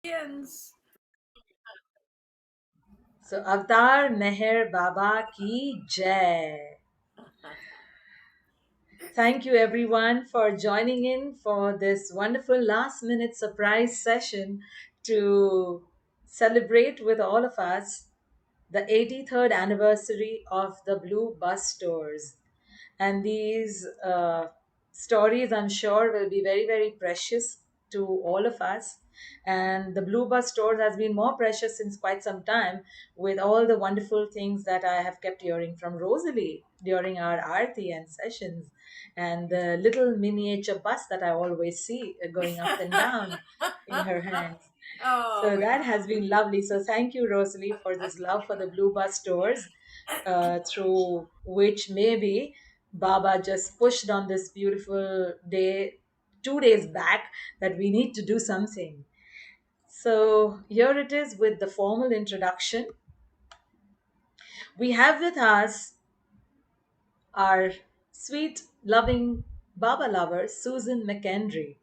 Indians. So Avtar Meher Baba ki Jai. Thank you everyone for joining in for this wonderful last minute surprise session to celebrate with all of us the 83rd anniversary of the Blue Bus Tours. And these stories, I'm sure, will be very, very precious to all of us. And the Blue Bus Tours has been more precious since quite some time with all the wonderful things that I have kept hearing from Rosalie during our Aarti and sessions, and the little miniature bus that I always see going up and down in her hands. Oh So my that God. has been lovely. So thank you, Rosalie, for this love for the Blue Bus Tours, through which maybe Baba just pushed on this beautiful day 2 days back that we need to do something. So here it is with the formal introduction. We have with us our sweet, loving Baba lover, Susan McKendree.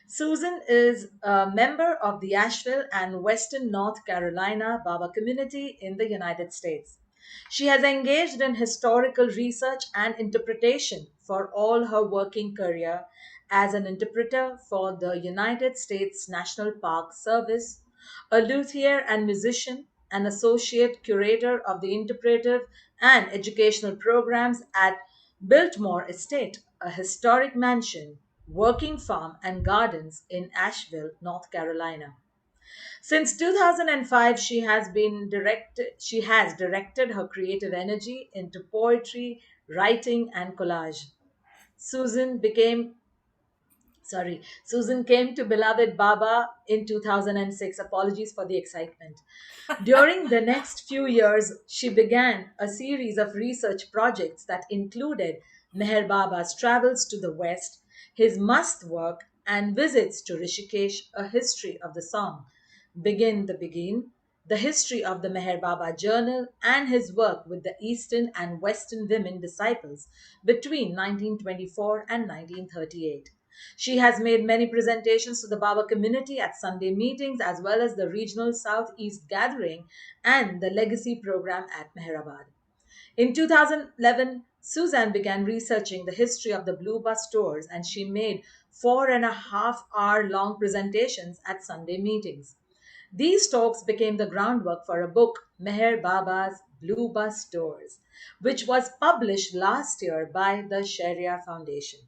Susan is a member of the Asheville and Western North Carolina Baba community in the United States. She has engaged in historical research and interpretation for all her working career as an interpreter for the United States National Park Service, a luthier and musician, an associate curator of the interpretive and educational programs at Biltmore Estate, a historic mansion, working farm, and gardens in Asheville, North Carolina. Since 2005, she has directed her creative energy into poetry, writing, and collage. Susan became Susan came to beloved Baba in 2006. Apologies for the excitement. During the next few years, she began a series of research projects that included Meher Baba's travels to the West, his must work, and visits to Rishikesh, a history of the song. Begin, the history of the Meher Baba Journal, and his work with the Eastern and Western women disciples between 1924 and 1938. She has made many presentations to the Baba community at Sunday meetings as well as the regional Southeast gathering and the legacy program at Meherabad. In 2011, Suzanne began researching the history of the Blue Bus tours and she made 4.5 hour long presentations at Sunday meetings. These talks became the groundwork for a book, Meher Baba's Blue Bus Tours, which was published last year by the Sharia Foundation.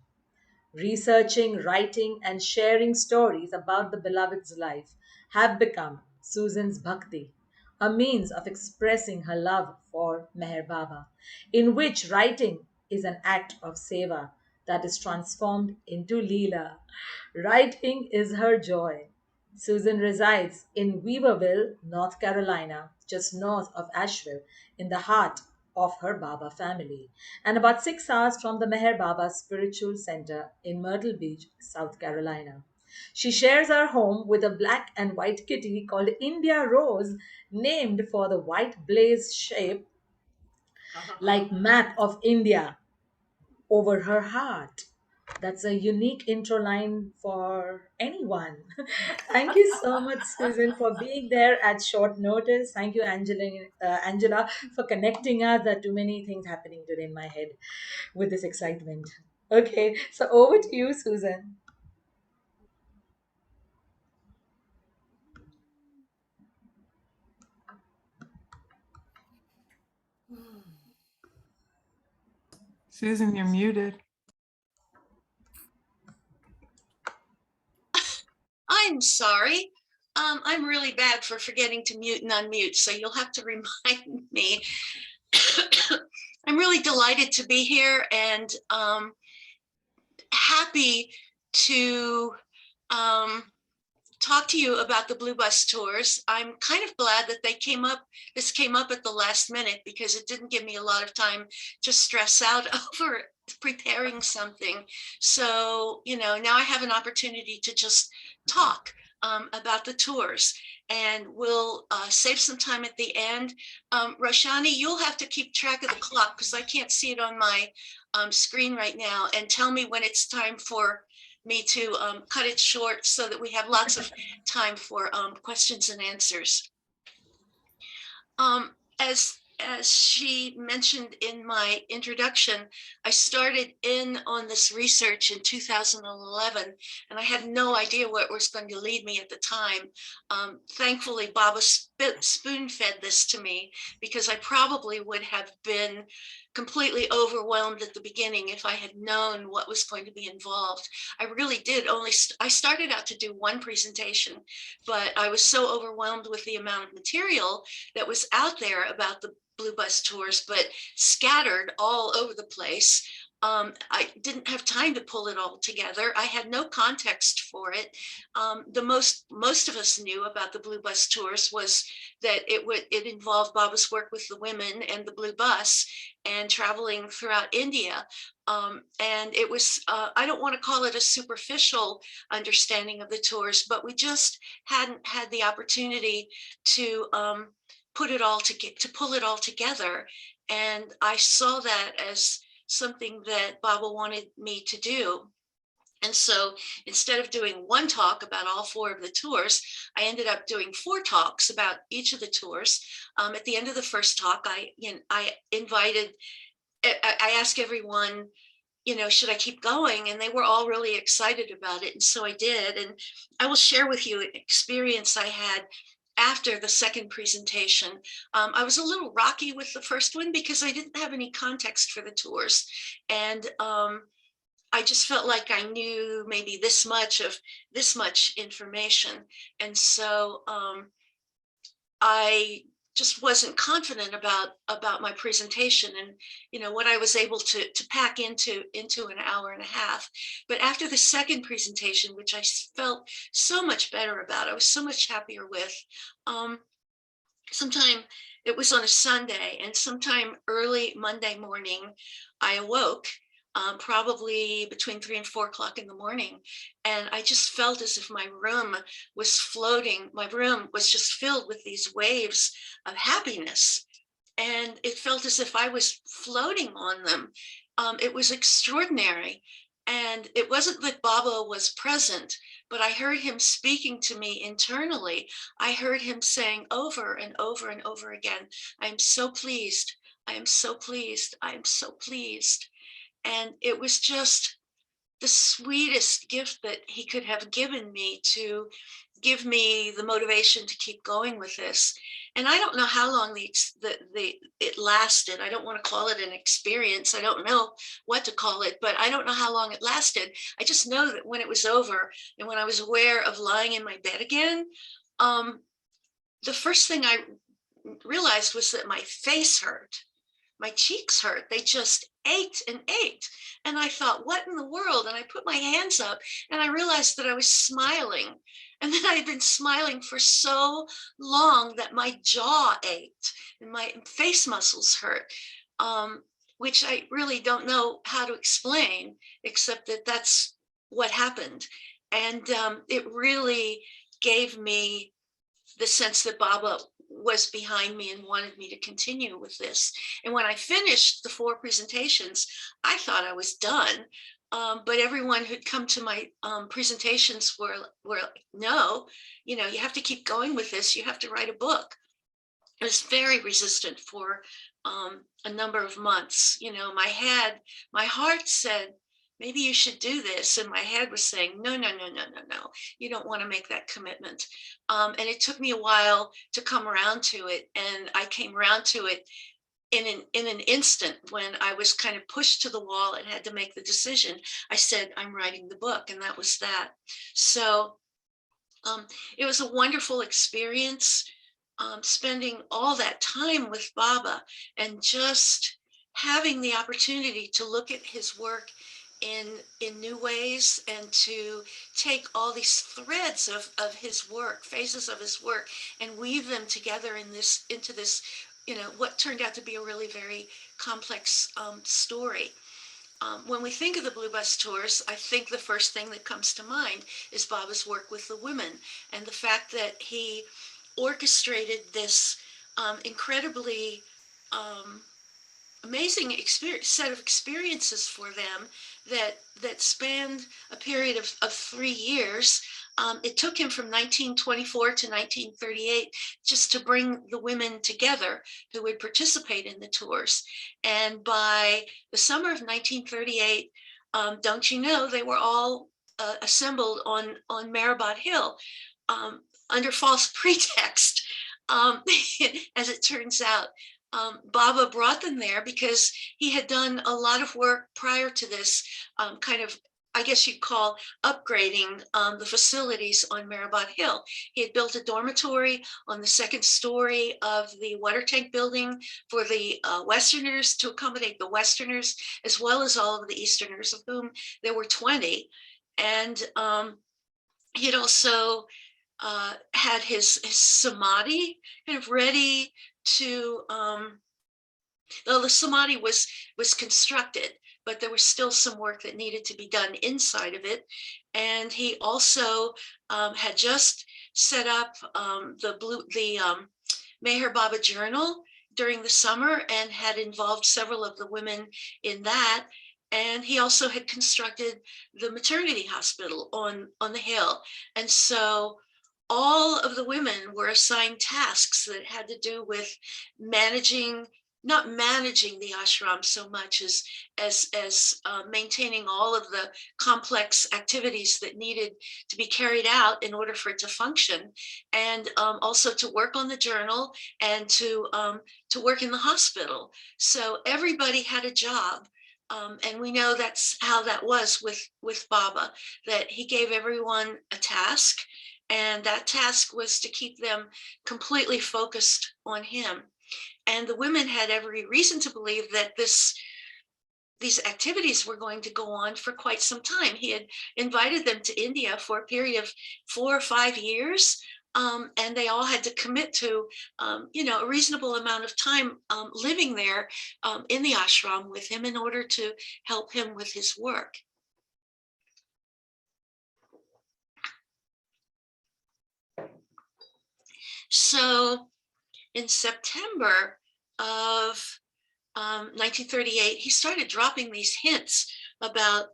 Researching, writing, and sharing stories about the beloved's life have become Susan's bhakti, a means of expressing her love for Meher Baba, in which writing is an act of seva that is transformed into Leela. Writing is her joy. Susan resides in Weaverville, North Carolina, just north of Asheville, in the heart of her Baba family, and about 6 hours from the Meher Baba Spiritual Center in Myrtle Beach, South Carolina. She shares her home with a black and white kitty called India Rose, named for the white blaze shape like map of India over her heart. That's a unique intro line for anyone. Thank you so much, Susan, for being there at short notice. Thank you, Angela, for connecting us. There are too many things happening today in my head with this excitement. Okay, so over to you, Susan. Susan, you're muted. I'm sorry. I'm really bad for forgetting to mute and unmute, so you'll have to remind me. I'm really delighted to be here and happy to talk to you about the Blue Bus tours. I'm kind of glad that this came up at the last minute because it didn't give me a lot of time to stress out over preparing something. So, now I have an opportunity to just talk about the tours, and we'll save some time at the end. Roshani, you'll have to keep track of the clock because I can't see it on my screen right now, and tell me when it's time for me to cut it short so that we have lots of time for questions and answers. Um, as she mentioned in my introduction, I started in on this research in 2011, and I had no idea where it was going to lead me at the time. Thankfully, Baba spoon-fed this to me, because I probably would have been completely overwhelmed at the beginning if I had known what was going to be involved. I really did I started out to do one presentation, but I was so overwhelmed with the amount of material that was out there about the Blue Bus tours, but scattered all over the place. I didn't have time to pull it all together. I had no context for it. The most of us knew about the Blue Bus tours was that it involved Baba's work with the women and the Blue Bus and traveling throughout India. And it was, I don't want to call it a superficial understanding of the tours, but we just hadn't had the opportunity to pull it all together. And I saw that as something that Baba wanted me to do. And so instead of doing one talk about all 4 of the tours, I ended up doing 4 talks about each of the tours. At the end of the first talk, I asked everyone, should I keep going? And they were all really excited about it. And so I did. And I will share with you an experience I had after the second presentation. I was a little rocky with the first one because I didn't have any context for the tours. And I just felt like I knew maybe this much information. And so I just wasn't confident about my presentation and what I was able to pack into an hour and a half. But after the second presentation, which I felt so much better about, I was so much happier with, sometime it was on a Sunday, and sometime early Monday morning, I awoke, probably between 3 and 4 o'clock in the morning. And I just felt as if my room was floating. My room was just filled with these waves of happiness. And it felt as if I was floating on them. It was extraordinary. And it wasn't that Baba was present, but I heard him speaking to me internally. I heard him saying over and over and over again, I'm so pleased. I am so pleased. I am so pleased. And it was just the sweetest gift that he could have given me to give me the motivation to keep going with this. And I don't know how long it lasted. I don't want to call it an experience. I don't know what to call it, but I don't know how long it lasted. I just know that when it was over and when I was aware of lying in my bed again, the first thing I realized was that my face hurt. My cheeks hurt. They just ached and ached. And I thought, what in the world? And I put my hands up and I realized that I was smiling. And then I had been smiling for so long that my jaw ached and my face muscles hurt, which I really don't know how to explain, except that that's what happened. And it really gave me the sense that Baba was behind me and wanted me to continue with this. And when I finished the 4 presentations, I thought I was done. But everyone who'd come to my presentations were like, no, you have to keep going with this. You have to write a book. I was very resistant for a number of months. My heart said, maybe you should do this. And my head was saying, no, no, no, no, no, no. You don't want to make that commitment. And it took me a while to come around to it. And I came around to it in an instant when I was kind of pushed to the wall and had to make the decision. I said, I'm writing the book. And that was that. So it was a wonderful experience, spending all that time with Baba and just having the opportunity to look at his work in new ways and to take all these threads of his work, phases of his work, and weave them together into this, what turned out to be a really very complex story. When we think of the Blue Bus tours, I think the first thing that comes to mind is Baba's work with the women and the fact that he orchestrated this incredibly amazing set of experiences for them that spanned a period of 3 years. It took him from 1924 to 1938 just to bring the women together who would participate in the tours. And by the summer of 1938, don't you know, they were all assembled on Maribot Hill um, under false pretext. Um, as it turns out, Baba brought them there because he had done a lot of work prior to this, kind of, I guess you'd call, upgrading the facilities on Maribot Hill. He had built a dormitory on the second story of the water tank building for the Westerners, to accommodate the Westerners, as well as all of the Easterners, of whom there were 20. And he had also had his samadhi kind of ready to, the samadhi was constructed, but there was still some work that needed to be done inside of it. And he also had just set up the Meher Baba Journal during the summer, and had involved several of the women in that. And he also had constructed the maternity hospital on the hill. And so all of the women were assigned tasks that had to do with managing, not managing the ashram so much as maintaining all of the complex activities that needed to be carried out in order for it to function, and also to work on the journal, and to work in the hospital. So everybody had a job. And we know that's how that was with Baba, that he gave everyone a task, and that task was to keep them completely focused on him. And the women had every reason to believe that these activities were going to go on for quite some time. He had invited them to India for a period of 4 or 5 years. And they all had to commit to, a reasonable amount of time living there in the ashram with him in order to help him with his work. So in September of 1938, he started dropping these hints about,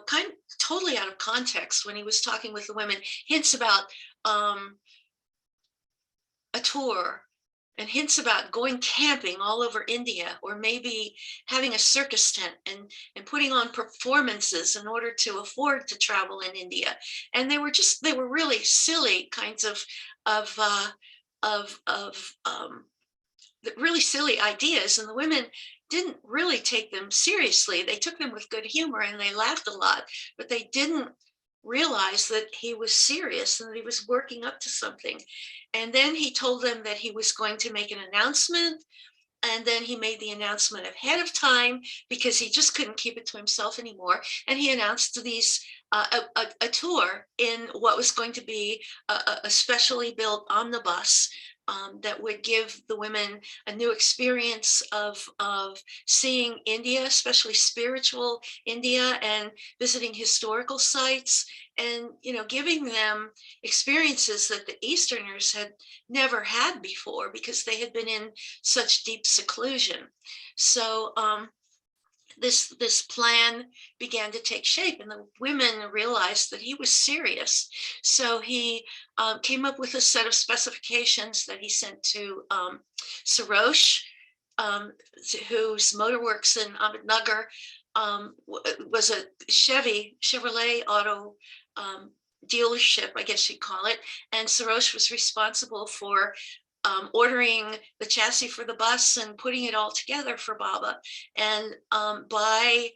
kind of totally out of context when he was talking with the women, hints about a tour, and hints about going camping all over India, or maybe having a circus tent and putting on performances in order to afford to travel in India. And they were really silly kinds of of uh, of really silly ideas, and the women didn't really take them seriously. They took them with good humor and they laughed a lot, but they didn't realize that he was serious and that he was working up to something. And then he told them that he was going to make an announcement, and then he made the announcement ahead of time because he just couldn't keep it to himself anymore. And he announced a tour in what was going to be a specially built omnibus that would give the women a new experience of seeing India, especially spiritual India, and visiting historical sites, and giving them experiences that the Easterners had never had before because they had been in such deep seclusion. So this plan began to take shape, and the women realized that he was serious. So he came up with a set of specifications that he sent to Sarosh, whose motorworks in Ahmednagar was a Chevrolet auto dealership, I guess you'd call it. And Sarosh was responsible for ordering the chassis for the bus and putting it all together for Baba. And by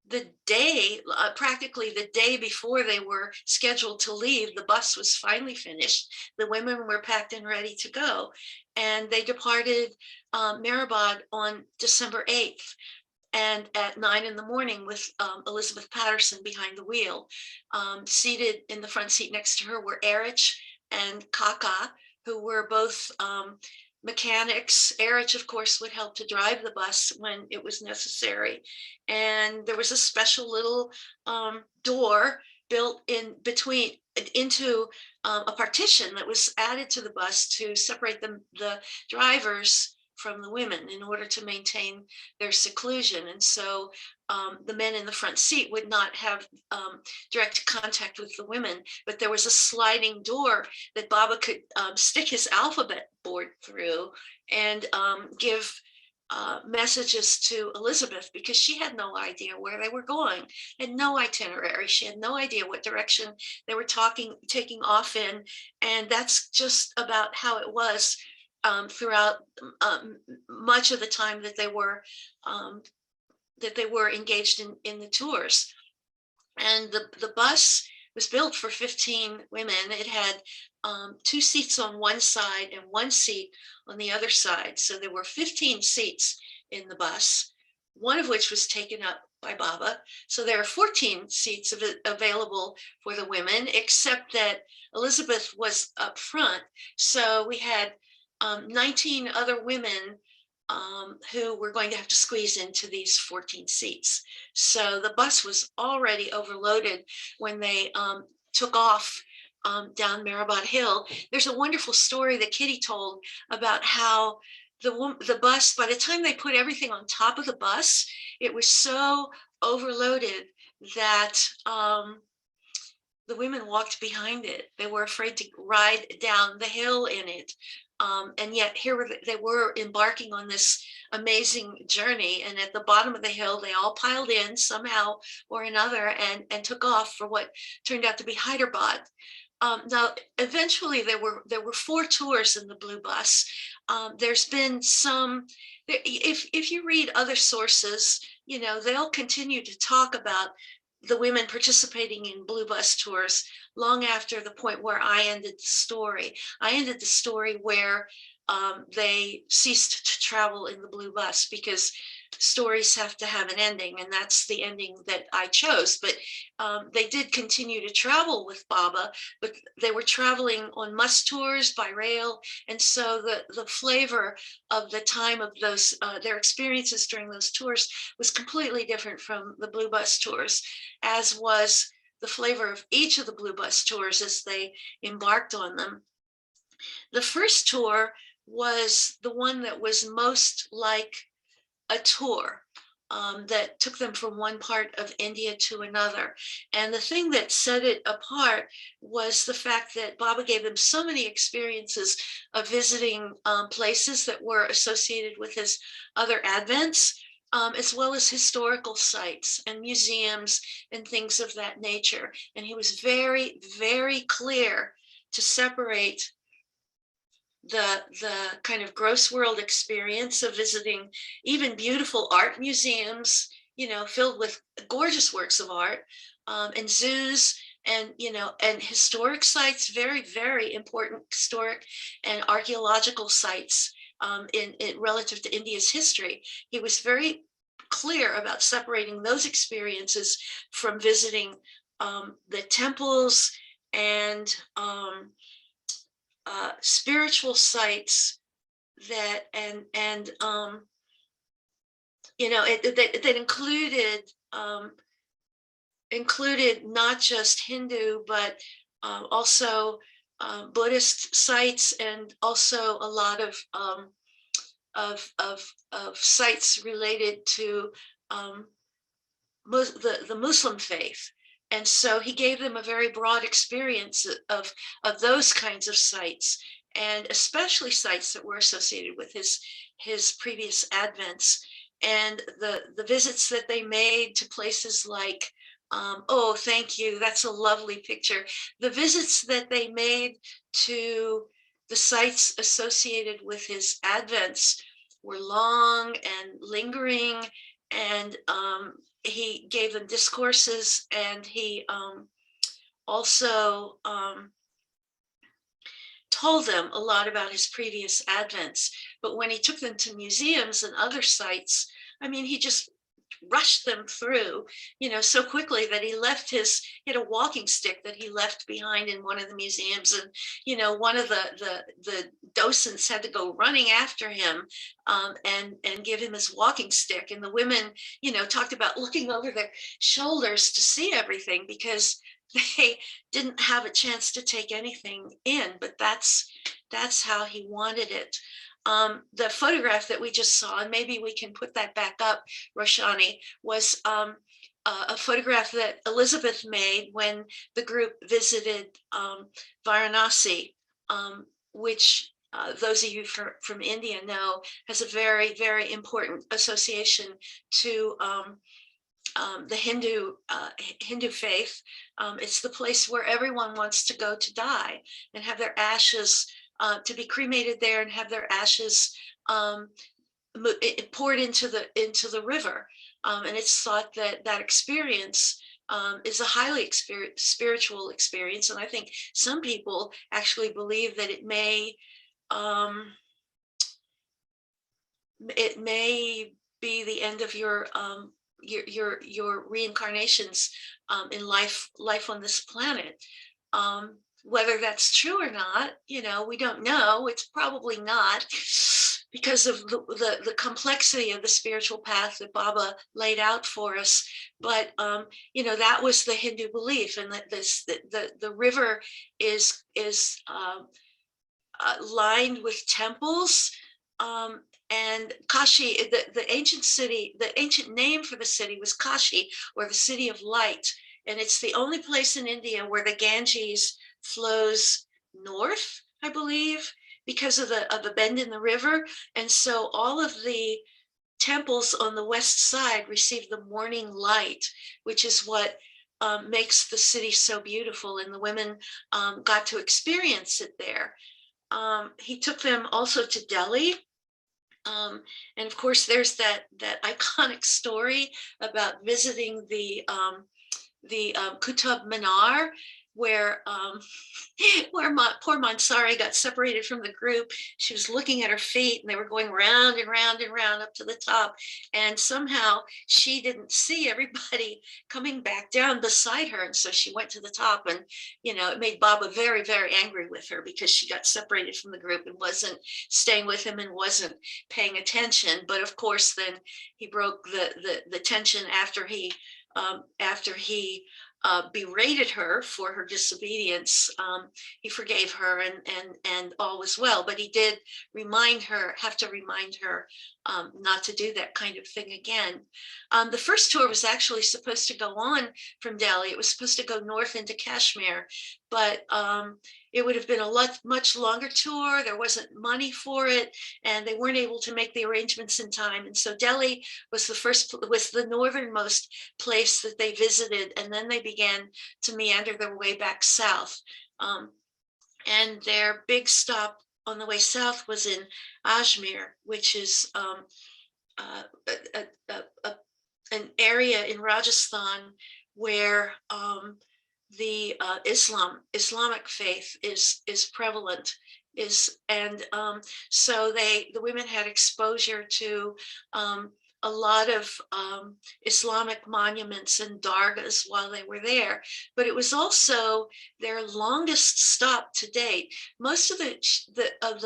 the day, practically the day before they were scheduled to leave, the bus was finally finished. The women were packed and ready to go. And they departed Maribod on December 8th. And at 9 in the morning, with Elizabeth Patterson behind the wheel. Seated in the front seat next to her were Erich and Kaka, who were both mechanics. Erich, of course, would help to drive the bus when it was necessary. And there was a special little door built into a partition that was added to the bus to separate the drivers from the women in order to maintain their seclusion. And so the men in the front seat would not have direct contact with the women, but there was a sliding door that Baba could stick his alphabet board through and give messages to Elizabeth, because she had no idea where they were going, had no itinerary. She had no idea what direction they were taking off in. And that's just about how it was throughout much of the time that they were engaged in the tours. And the bus was built for 15 women. It had 2 seats on one side and 1 seat on the other side. So there were 15 seats in the bus, one of which was taken up by Baba. So there are 14 seats available for the women, except that Elizabeth was up front. So we had 19 other women who were going to have to squeeze into these 14 seats. So the bus was already overloaded when they took off down Marabot Hill. There's a wonderful story that Kitty told about how the bus, by the time they put everything on top of the bus, it was so overloaded that the women walked behind it. They were afraid to ride down the hill in it. And yet here they were embarking on this amazing journey. And at the bottom of the hill, they all piled in somehow or another and took off for what turned out to be Hyderabad. Now, eventually there were 4 tours in the Blue Bus. There's been some, if you read other sources, you know, they'll continue to talk about the women participating in Blue Bus tours long after the point where I ended the story. I ended the story where they ceased to travel in the Blue Bus, because stories have to have an ending, and that's the ending that I chose. But they did continue to travel with Baba, but they were traveling on must tours by rail, and so the flavor of the time of those their experiences during those tours was completely different from the Blue Bus tours, as was the flavor of each of the Blue Bus tours as they embarked on them. The first tour was the one that was most like a tour that took them from one part of India to another. And the thing that set it apart was the fact that Baba gave them so many experiences of visiting places that were associated with his other advents, as well as historical sites and museums and things of that nature. And he was very, very clear to separate the kind of gross world experience of visiting even beautiful art museums, you know, filled with gorgeous works of art, and zoos, and, you know, and historic sites, very, very important historic and archaeological sites in relative to India's history. He was very clear about separating those experiences from visiting the temples and spiritual sites that you know, that included not just Hindu, but also Buddhist sites, and also a lot of sites related to the Muslim faith. And so he gave them a very broad experience of those kinds of sites, and especially sites that were associated with his previous advents. And the visits that they made to places like, oh, thank you, that's a lovely picture. The visits that they made to the sites associated with his advents were long and lingering, and he gave them discourses, and he also told them a lot about his previous advents. But when he took them to museums and other sites, I mean, he just rushed them through, you know, so quickly that he had a walking stick that he left behind in one of the museums. And, you know, one of the docents had to go running after him and give him his walking stick. And the women, you know, talked about looking over their shoulders to see everything, because they didn't have a chance to take anything in. But that's how he wanted it. The photograph that we just saw, and maybe we can put that back up, Roshani, was a photograph that Elizabeth made when the group visited Varanasi, which those of you from India know has a very, very important association to the Hindu faith. It's the place where everyone wants to go to die and have their ashes to be cremated there and have their ashes poured into the river. And it's thought that that experience is a highly spiritual experience. And I think some people actually believe that it may be the end of your reincarnations in life on this planet. Whether that's true or not, we don't know. It's probably not, because of the complexity of the spiritual path that Baba laid out for us. But that was the Hindu belief, and that the river is lined with temples. And Kashi, the ancient city, the ancient name for the city was Kashi, or the city of light. And it's the only place in India where the Ganges flows north, I believe, because of the bend in the river. And so all of the temples on the west side receive the morning light, which is what makes the city so beautiful. And the women got to experience it there. He took them also to Delhi. And of course, there's that iconic story about visiting the Qutub Minar, where poor Mansari got separated from the group. She was looking at her feet, and they were going round and round and round up to the top. And somehow she didn't see everybody coming back down beside her. And so she went to the top, and, it made Baba very, very angry with her, because she got separated from the group and wasn't staying with him and wasn't paying attention. But of course, then he broke the tension after he berated her for her disobedience. He forgave her, and all was well. But he did have to remind her not to do that kind of thing again. The first tour was actually supposed to go on from Delhi. It was supposed to go north into Kashmir, but it would have been a much longer tour. There wasn't money for it, and they weren't able to make the arrangements in time. And so Delhi was the northernmost place that they visited, and then they began to meander their way back south. And their big stop on the way south was in Ajmer, which is an area in Rajasthan where the Islamic faith is prevalent. So the women had exposure to a lot of Islamic monuments and dargahs while they were there, but it was also their longest stop to date. Most of the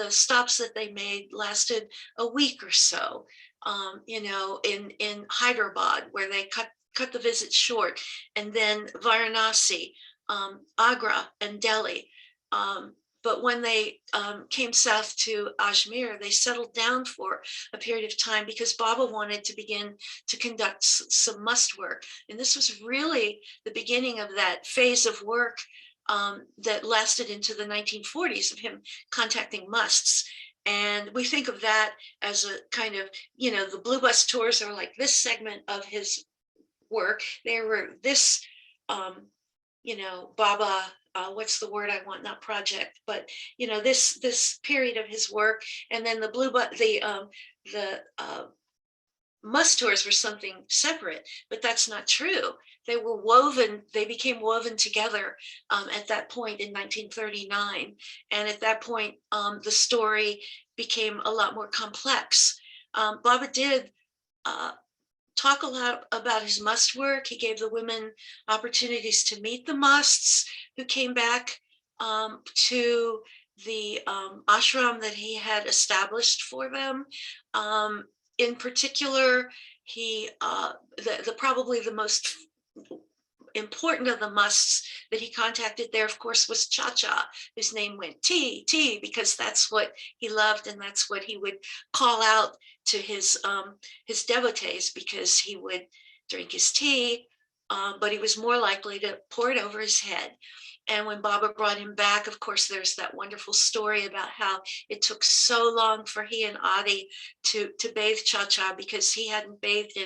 stops that they made lasted a week or so. In Hyderabad, where they cut the visit short, and then Varanasi, Agra, and Delhi. But when they came south to Ajmer, they settled down for a period of time, because Baba wanted to begin to conduct some must work. And this was really the beginning of that phase of work that lasted into the 1940s, of him contacting musts. And we think of that as a kind of, the Blue Bus tours are like this segment of his work. They were this, Baba, what's the word I want? Not project, but this period of his work. And then the must tours were something separate, but that's not true. They became woven together at that point in 1939. And at that point, the story became a lot more complex. Baba did talk a lot about his must work. He gave the women opportunities to meet the musts who came back to the ashram that he had established for them. In particular, he probably the most important of the musts that he contacted there, of course, was Cha-Cha, whose name went T, because that's what he loved, and that's what he would call out to his devotees, because he would drink his tea, but he was more likely to pour it over his head. And when Baba brought him back, of course, there's that wonderful story about how it took so long for he and Adi to bathe Cha-Cha, because he hadn't bathed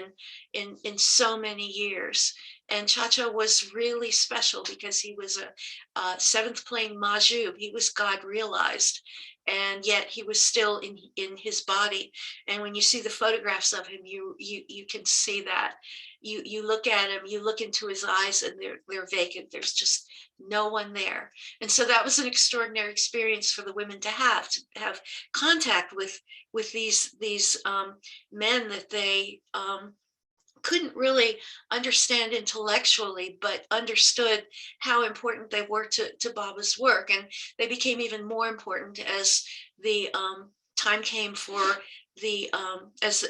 in so many years. And Cha-Cha was really special because he was a seventh plane Majub. He was God realized, and yet he was still in his body. And when you see the photographs of him, you can see that. You look at him, you look into his eyes, and they're vacant. There's just no one there. And so that was an extraordinary experience for the women to have contact with these men that they couldn't really understand intellectually, but understood how important they were to Baba's work. And they became even more important as the time came for the as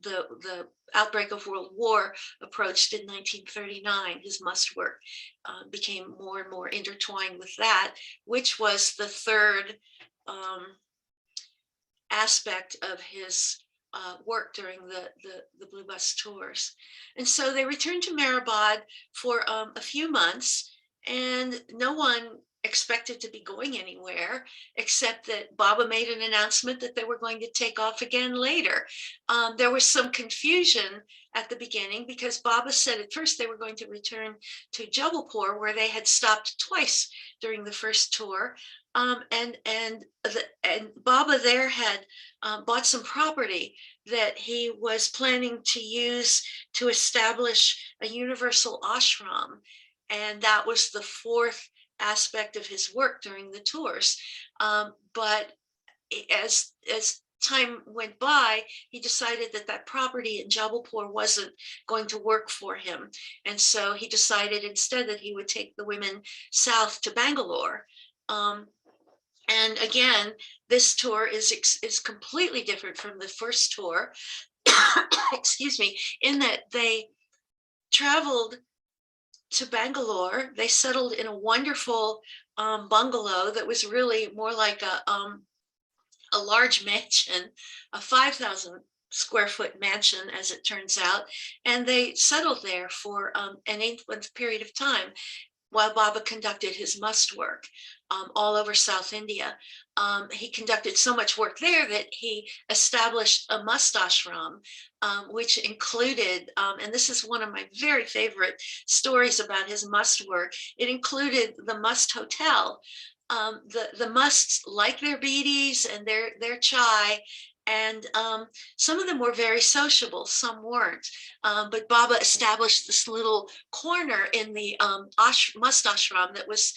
the outbreak of World War approached in 1939. His must work became more and more intertwined with that, which was the third aspect of his work during the Blue Bus tours. And so they returned to Mehrabad for a few months, and no one expected to be going anywhere, except that Baba made an announcement that they were going to take off again later. There was some confusion at the beginning, because Baba said at first they were going to return to Jabalpur, where they had stopped twice during the first tour. And Baba there had bought some property that he was planning to use to establish a universal ashram. And that was the fourth aspect of his work during the tours. But as time went by, he decided that property in Jabalpur wasn't going to work for him. And so he decided instead that he would take the women south to Bangalore. And again, this tour is completely different from the first tour, excuse me, in that they traveled to Bangalore. They settled in a wonderful bungalow that was really more like a large mansion, a 5,000 square foot mansion, as it turns out. And they settled there for an 8-month period of time while Baba conducted his must work all over South India. He conducted so much work there that he established a must ashram, which included, and this is one of my very favorite stories about his must work, it included the must hotel. The musts like their bidis and their chai, and some of them were very sociable, some weren't. But Baba established this little corner in the must ashram that was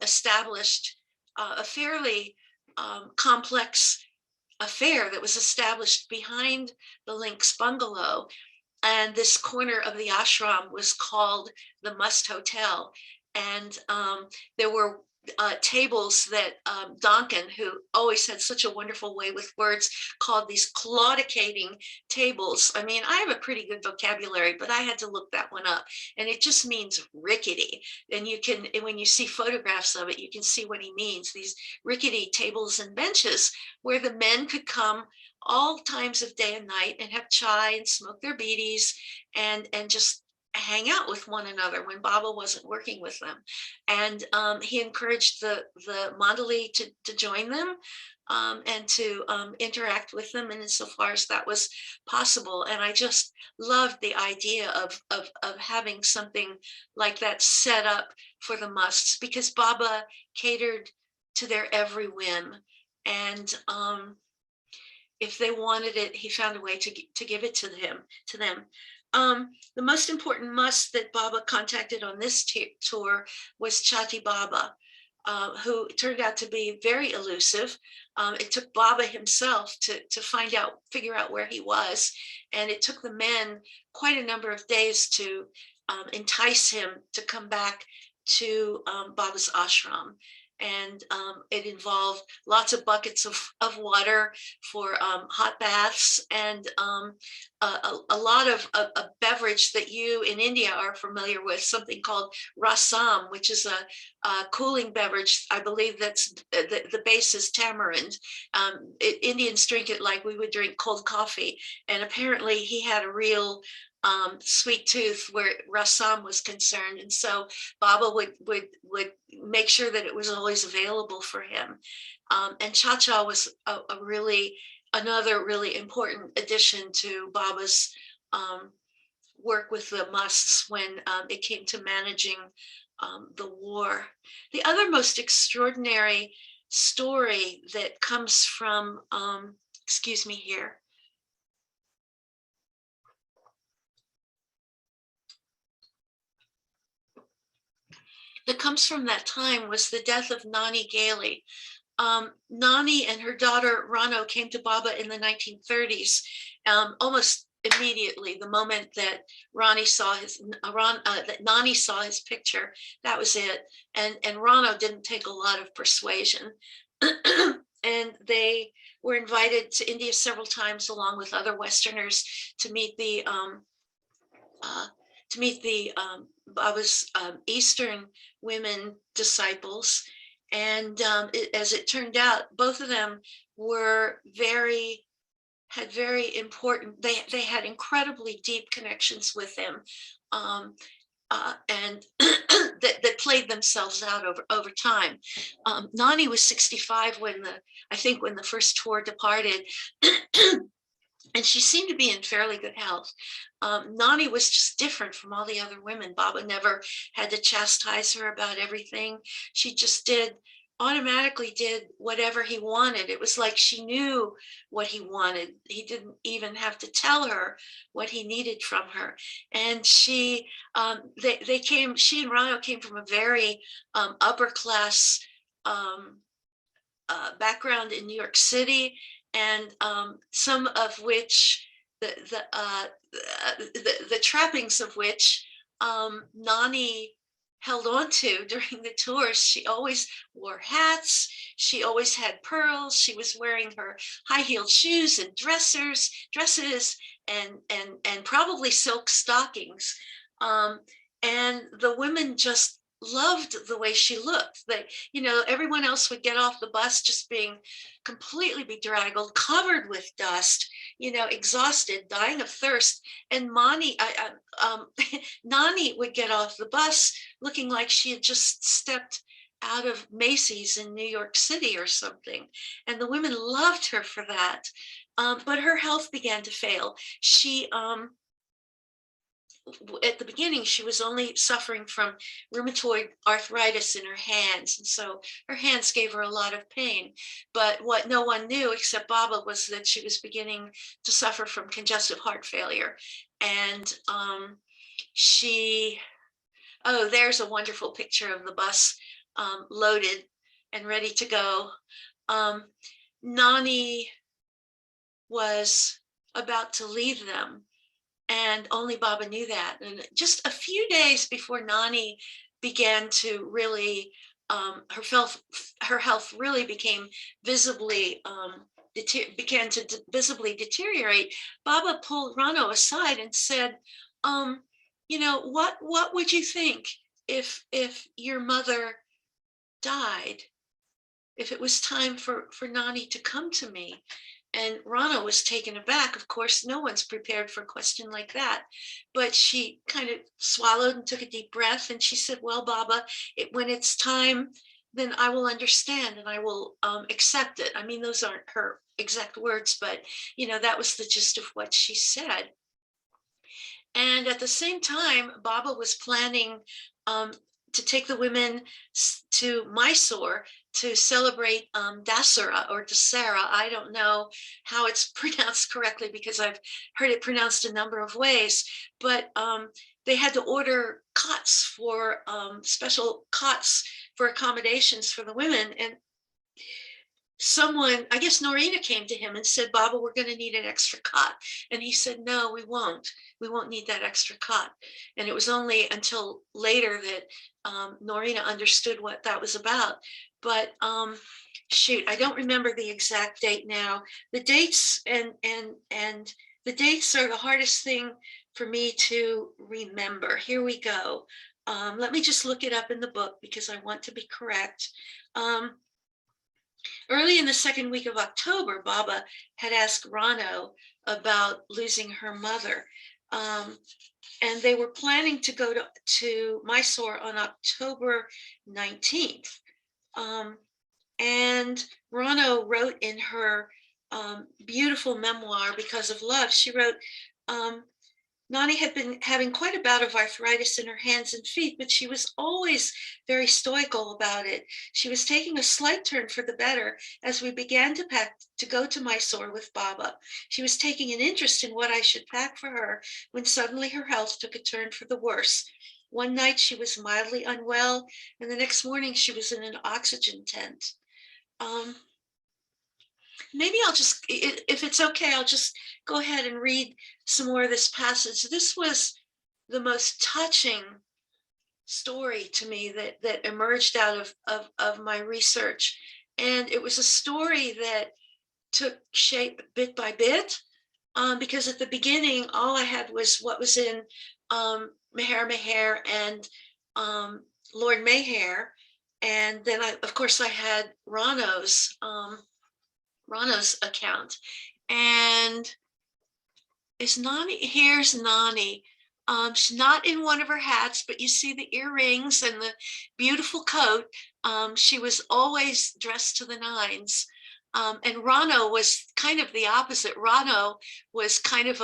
established, a fairly complex affair that was established behind the Lynx bungalow. And this corner of the ashram was called the Must Hotel. And there were tables that Donkin, who always had such a wonderful way with words, called these claudicating tables. I mean, I have a pretty good vocabulary, but I had to look that one up. And it just means rickety. And you can, when you see photographs of it, you can see what he means. These rickety tables and benches where the men could come all times of day and night and have chai and smoke their bidis and just hang out with one another when Baba wasn't working with them. And he encouraged the Mandali to join them and to interact with them, and insofar as that was possible. And I just loved the idea of having something like that set up for the musts, because Baba catered to their every whim. And if they wanted it, he found a way to give it to them. The most important must that Baba contacted on this tour was Chati Baba, who turned out to be very elusive. It took Baba himself to figure out where he was. And it took the men quite a number of days to entice him to come back to Baba's ashram. And it involved lots of buckets of water for hot baths, and a lot of a beverage that you in India are familiar with, something called rasam, which is a cooling beverage. I believe that's the base is tamarind. Indians drink it like we would drink cold coffee, and apparently he had a real sweet tooth where rasam was concerned, and so Baba would make sure that it was always available for him. And cha-cha was another really important addition to Baba's work with the musts when it came to managing the war. The other most extraordinary story that comes from, excuse me here, that comes from that time was the death of Nani Gailey. Nani and her daughter Rano came to Baba in the 1930s, almost immediately. The moment that Nani saw his picture, that was it. And Rano didn't take a lot of persuasion, and they were invited to India several times, along with other Westerners, to meet the Baba's Eastern women disciples. And as it turned out, both of them had very important, they had incredibly deep connections with him, and that played themselves out over time. Nani was 65 when the first tour departed, and she seemed to be in fairly good health. Nani was just different from all the other women. Baba never had to chastise her about everything. She just automatically did whatever he wanted. It was like she knew what he wanted. He didn't even have to tell her what he needed from her. And she and Rano came from a very upper class background in New York City, and some of which the trappings of which Nani held on to during the tours. She always wore hats. She always had pearls. She was wearing her high-heeled shoes and dresses, and probably silk stockings. And the women just loved the way she looked. That, everyone else would get off the bus just being completely bedraggled, covered with dust, exhausted, dying of thirst. And Nani would get off the bus looking like she had just stepped out of Macy's in New York City or something. And the women loved her for that. But her health began to fail. She at the beginning, she was only suffering from rheumatoid arthritis in her hands. And so her hands gave her a lot of pain. But what no one knew except Baba was that she was beginning to suffer from congestive heart failure. And there's a wonderful picture of the bus loaded and ready to go. Nani was about to leave them, and only Baba knew that. And just a few days before Nani began to really, her health really became visibly, began to visibly deteriorate, Baba pulled Rano aside and said, what would you think if your mother died, if it was time for Nani to come to me? And Rana was taken aback. Of course, no one's prepared for a question like that. But she kind of swallowed and took a deep breath. And she said, well, Baba, when it's time, then I will understand and I will accept it. I mean, those aren't her exact words, but, that was the gist of what she said. And at the same time, Baba was planning to take the women to Mysore to celebrate Dasara or Dasara. I don't know how it's pronounced correctly because I've heard it pronounced a number of ways, but they had to order special cots for accommodations for the women. And someone, I guess Norina, came to him and said, Baba, we're going to need an extra cot. And he said, no, we won't need that extra cot. And it was only until later that Norina understood what that was about. but shoot, I don't remember the exact date now. The dates and the dates are the hardest thing for me to remember. Here we go. Let me just look it up in the book because I want to be correct. Early in the second week of October, Baba had asked Rano about losing her mother. And they were planning to go to Mysore on October 19th. And Rano wrote in her beautiful memoir, Because of Love, she wrote, Nani had been having quite a bout of arthritis in her hands and feet, but she was always very stoical about it. She was taking a slight turn for the better as we began to pack to go to Mysore with Baba. She was taking an interest in what I should pack for her when suddenly her health took a turn for the worse. One night she was mildly unwell, and the next morning she was in an oxygen tent. Maybe I'll just, if it's okay, I'll just go ahead and read some more of this passage. This was the most touching story to me that emerged out of my research. And it was a story that took shape bit by bit, because at the beginning, all I had was what was in Meher Meher and Lord Meher. And then of course, I had Rano's account. And is Nani, here's Nani. She's not in one of her hats, but you see the earrings and the beautiful coat. She was always dressed to the nines. And Rano was kind of the opposite. Rano was kind of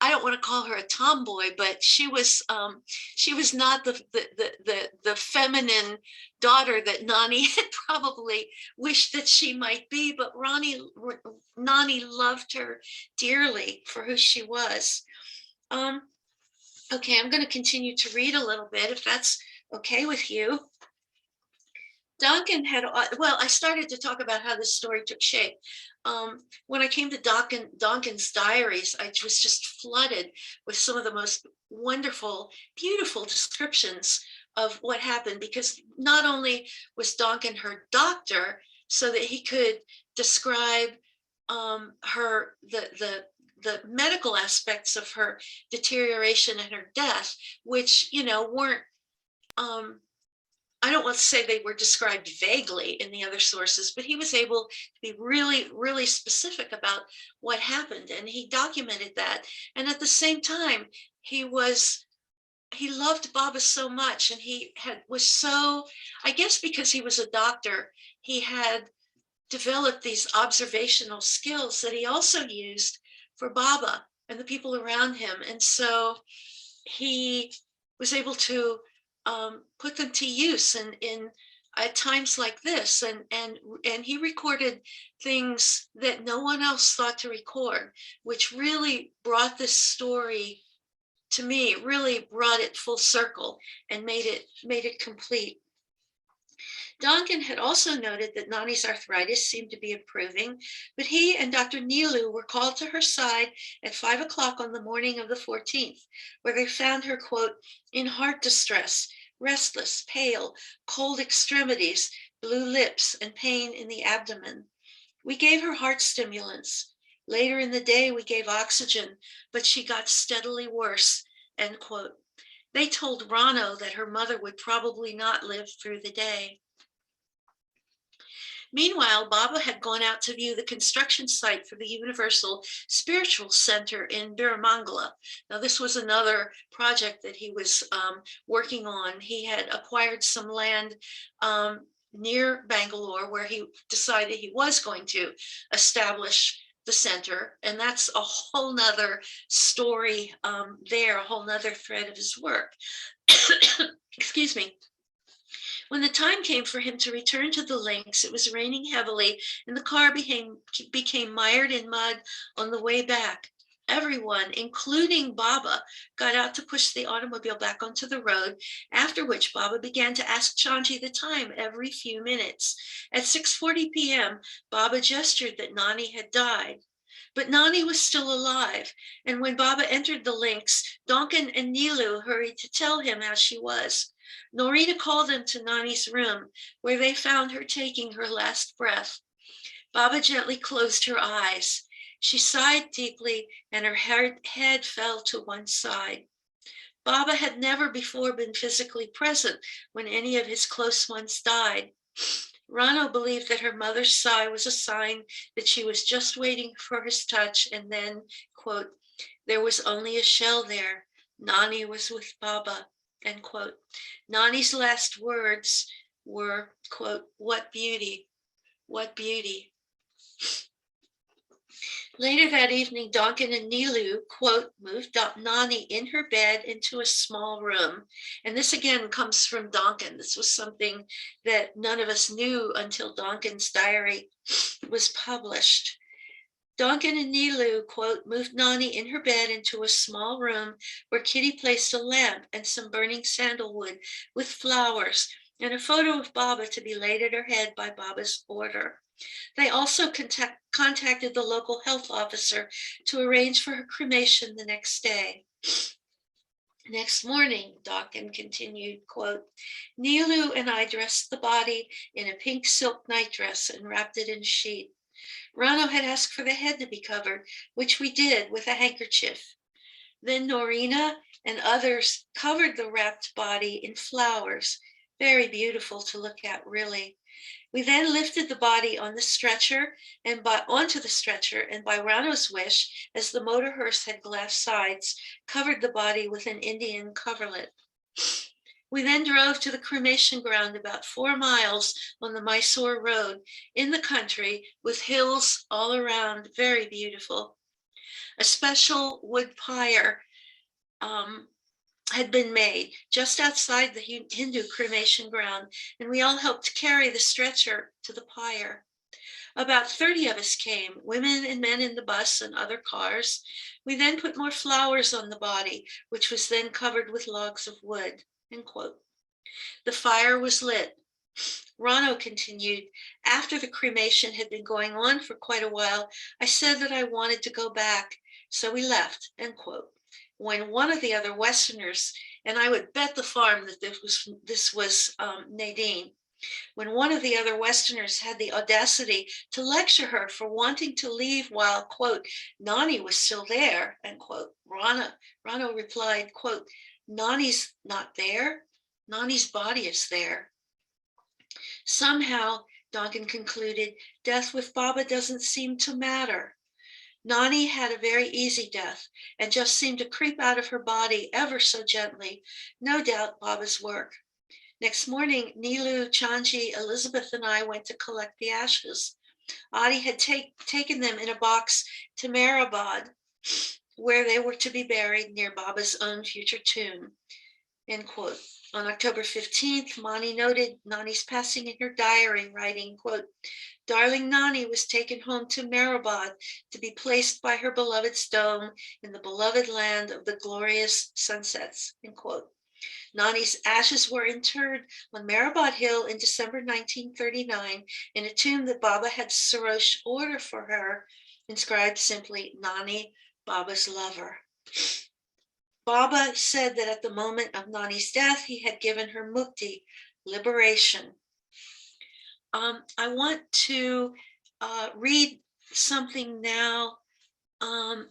I don't want to call her a tomboy, but she was not the feminine daughter that Nani had probably wished that she might be, but Nani loved her dearly for who she was. Okay, I'm going to continue to read a little bit, if that's okay with you. Duncan had, well, I started to talk about how this story took shape. When I came to Duncan's diaries, I was just flooded with some of the most wonderful, beautiful descriptions of what happened, because not only was Duncan her doctor, so that he could describe the medical aspects of her deterioration and her death, which, weren't, I don't want to say they were described vaguely in the other sources, but he was able to be really, really specific about what happened, and he documented that. And at the same time, he loved Baba so much, and was so, I guess because he was a doctor, he had developed these observational skills that he also used for Baba and the people around him. And so he was able to put them to use in at times like this, and he recorded things that no one else thought to record, which really brought this story, to me, really brought it full circle and made it complete. Duncan had also noted that Nani's arthritis seemed to be improving, but he and Dr. Nilu were called to her side at 5 o'clock on the morning of the 14th, where they found her, quote, in heart distress, restless, pale, cold extremities, blue lips, and pain in the abdomen. We gave her heart stimulants. Later in the day, we gave oxygen, but she got steadily worse, end quote. They told Rano that her mother would probably not live through the day. Meanwhile, Baba had gone out to view the construction site for the Universal Spiritual Center in Biramangala. Now, this was another project that he was working on. He had acquired some land near Bangalore, where he decided he was going to establish the center. And that's a whole nother story there, a whole nother thread of his work. Excuse me. When the time came for him to return to the links, it was raining heavily, and the car became mired in mud on the way back. Everyone, including Baba, got out to push the automobile back onto the road, after which Baba began to ask Chanji the time every few minutes. At 6:40 p.m., Baba gestured that Nani had died. But Nani was still alive, and when Baba entered the links, Donkin and Nilu hurried to tell him how she was. Norina called them to Nani's room, where they found her taking her last breath. Baba gently closed her eyes. She sighed deeply, and her head fell to one side. Baba had never before been physically present when any of his close ones died. Rano believed that her mother's sigh was a sign that she was just waiting for his touch, and then, quote, there was only a shell there. Nani was with Baba, end quote. Nani's last words were, quote, what beauty, what beauty. Later that evening, Donkin and Nilu, quote, moved Nani in her bed into a small room. And this again comes from Donkin. This was something that none of us knew until Donkin's diary was published. Donkin and Nilu, quote, moved Nani in her bed into a small room where Kitty placed a lamp and some burning sandalwood with flowers and a photo of Baba to be laid at her head by Baba's order. They also contacted the local health officer to arrange for her cremation the next day. Next morning, Donkin continued, quote, Nilu and I dressed the body in a pink silk nightdress and wrapped it in a sheet. Rano had asked for the head to be covered, which we did with a handkerchief. Then Norina and others covered the wrapped body in flowers. Very beautiful to look at, really. We then lifted the body on the stretcher and onto the stretcher, and by Rano's wish, as the motor hearse had glass sides, covered the body with an Indian coverlet. We then drove to the cremation ground about 4 miles on the Mysore Road in the country with hills all around, very beautiful. A special wood pyre had been made just outside the Hindu cremation ground, and we all helped carry the stretcher to the pyre. About 30 of us came, women and men in the bus and other cars. We then put more flowers on the body, which was then covered with logs of wood, end quote. The fire was lit. Rano continued, after the cremation had been going on for quite a while, I said that I wanted to go back, so we left, end quote. When one of the other Westerners, and I would bet the farm that this was Nadine, when one of the other Westerners had the audacity to lecture her for wanting to leave while, quote, Nani was still there, end quote, Rano replied, quote, Nani's not there. Nani's body is there. Somehow, Donkin concluded, death with Baba doesn't seem to matter. Nani had a very easy death and just seemed to creep out of her body ever so gently, no doubt Baba's work. Next morning, Nilu, Chanji, Elizabeth, and I went to collect the ashes. Adi had taken them in a box to Mehrabad, where they were to be buried near Baba's own future tomb, end quote. On October 15th, Mani noted Nani's passing in her diary, writing, quote, darling Nani was taken home to Mehrabad to be placed by her beloved's dome in the beloved land of the glorious sunsets, end quote. Nani's ashes were interred on Mehrabad Hill in December 1939 in a tomb that Baba had Sarosh order for her, inscribed simply, Nani, Baba's lover. Baba said that at the moment of Nani's death, he had given her mukti, liberation. I want to read something now, a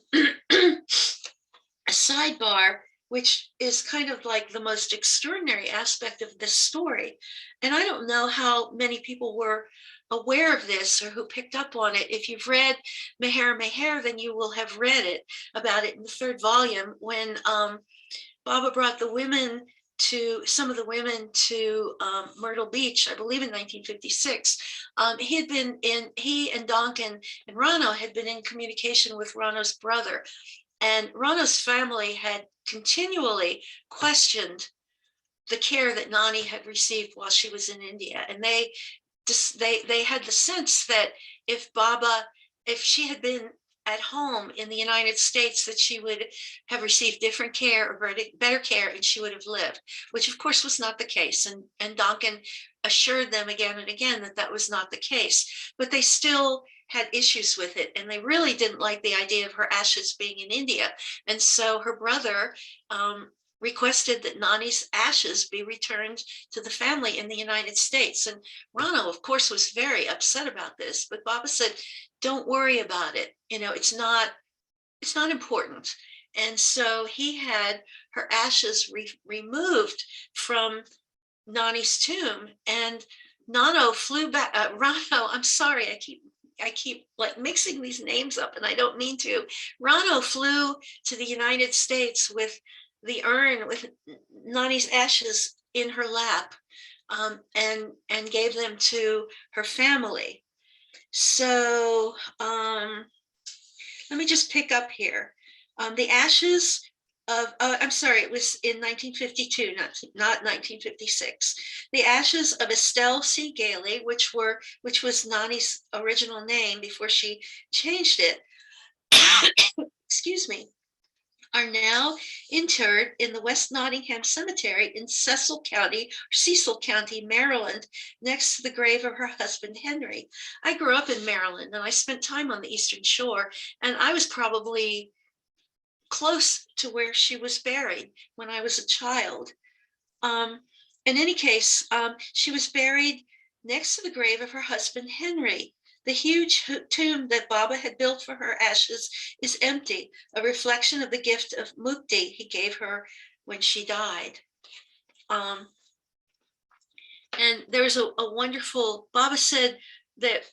sidebar, which is kind of like the most extraordinary aspect of this story. And I don't know how many people were aware of this or who picked up on it. If you've read Meher Meher, then you will have read it about it in the 3rd volume when Baba brought some of the women to Myrtle Beach, I believe in 1956. He and Donkin and Rano had been in communication with Rano's brother, and Rano's family had continually questioned the care that Nani had received while she was in India, and they had the sense that if she had been at home in the United States, that she would have received different care or better care, and she would have lived, which of course was not the case. And Donkin assured them again and again that that was not the case. But they still had issues with it, and they really didn't like the idea of her ashes being in India. And so her brother requested that Nani's ashes be returned to the family in the United States. And Rano, of course, was very upset about this, but Baba said, don't worry about it. It's not important. And so he had her ashes removed from Nani's tomb, and Nano flew back. Rano, I'm sorry, I keep like mixing these names up, and I don't mean to. Rano flew to the United States with the urn with Nani's ashes in her lap, and gave them to her family. So let me just pick up here. The ashes of, I'm sorry, it was in 1952, not 1956. The ashes of Estelle C. Gailey, which was Nani's original name before she changed it, excuse me, are now interred in the West Nottingham Cemetery in Cecil County, Maryland, next to the grave of her husband, Henry. I grew up in Maryland, and I spent time on the Eastern Shore, and I was probably close to where she was buried when I was a child. In any case, she was buried next to the grave of her husband, Henry. The huge tomb that Baba had built for her ashes is empty, a reflection of the gift of mukti he gave her when she died. And there's a wonderful, Baba said that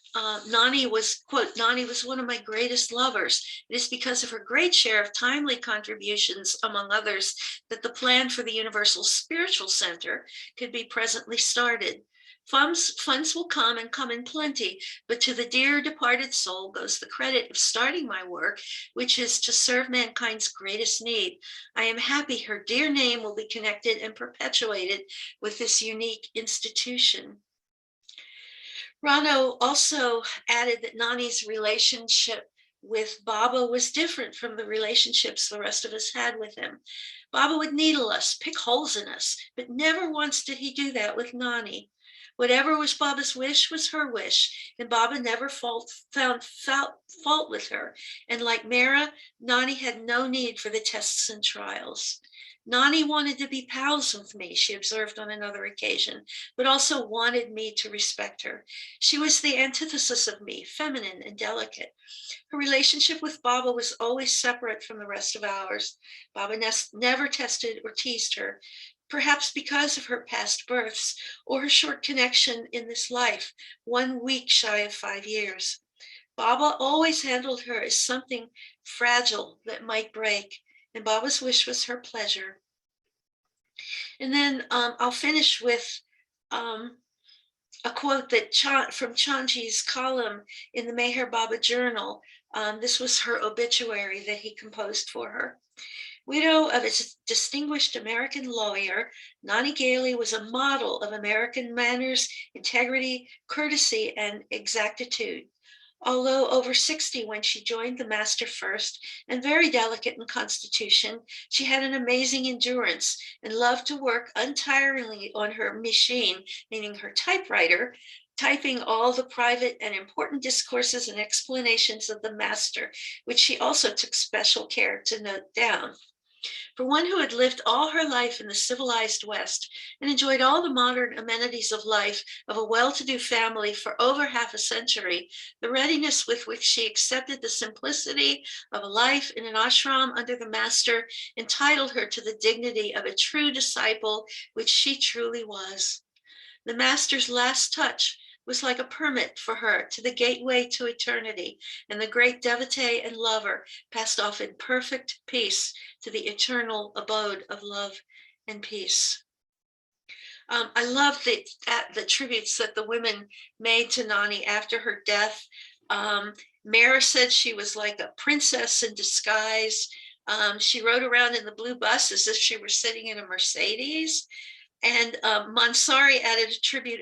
Nani was, quote, Nani was one of my greatest lovers. It is because of her great share of timely contributions, among others, that the plan for the Universal Spiritual Center could be presently started. Funds will come and come in plenty, but to the dear departed soul goes the credit of starting my work, which is to serve mankind's greatest need. I am happy her dear name will be connected and perpetuated with this unique institution. Rano also added that Nani's relationship with Baba was different from the relationships the rest of us had with him. Baba would needle us, pick holes in us, but never once did he do that with Nani. Whatever was Baba's wish was her wish, and Baba never found fault with her. And like Mara, Nani had no need for the tests and trials. Nani wanted to be pals with me, she observed on another occasion, but also wanted me to respect her. She was the antithesis of me, feminine and delicate. Her relationship with Baba was always separate from the rest of ours. Baba never tested or teased her, perhaps because of her past births or her short connection in this life, 1 week shy of 5 years. Baba always handled her as something fragile that might break, and Baba's wish was her pleasure. And then I'll finish with a quote from Chanji's column in the Meher Baba Journal. This was her obituary that he composed for her. Widow of a distinguished American lawyer, Nani Gailey was a model of American manners, integrity, courtesy, and exactitude. Although over 60 when she joined the Master First and very delicate in constitution, she had an amazing endurance and loved to work untiringly on her machine, meaning her typewriter, typing all the private and important discourses and explanations of the Master, which she also took special care to note down. For one who had lived all her life in the civilized West and enjoyed all the modern amenities of life of a well-to-do family for over half a century, the readiness with which she accepted the simplicity of a life in an ashram under the Master entitled her to the dignity of a true disciple, which she truly was. The Master's last touch was like a permit for her to the gateway to eternity, and the great devotee and lover passed off in perfect peace to the eternal abode of love and peace. I love the tributes that the women made to Nani after her death. Mara said she was like a princess in disguise. She rode around in the blue bus as if she were sitting in a Mercedes. And Mansari added a tribute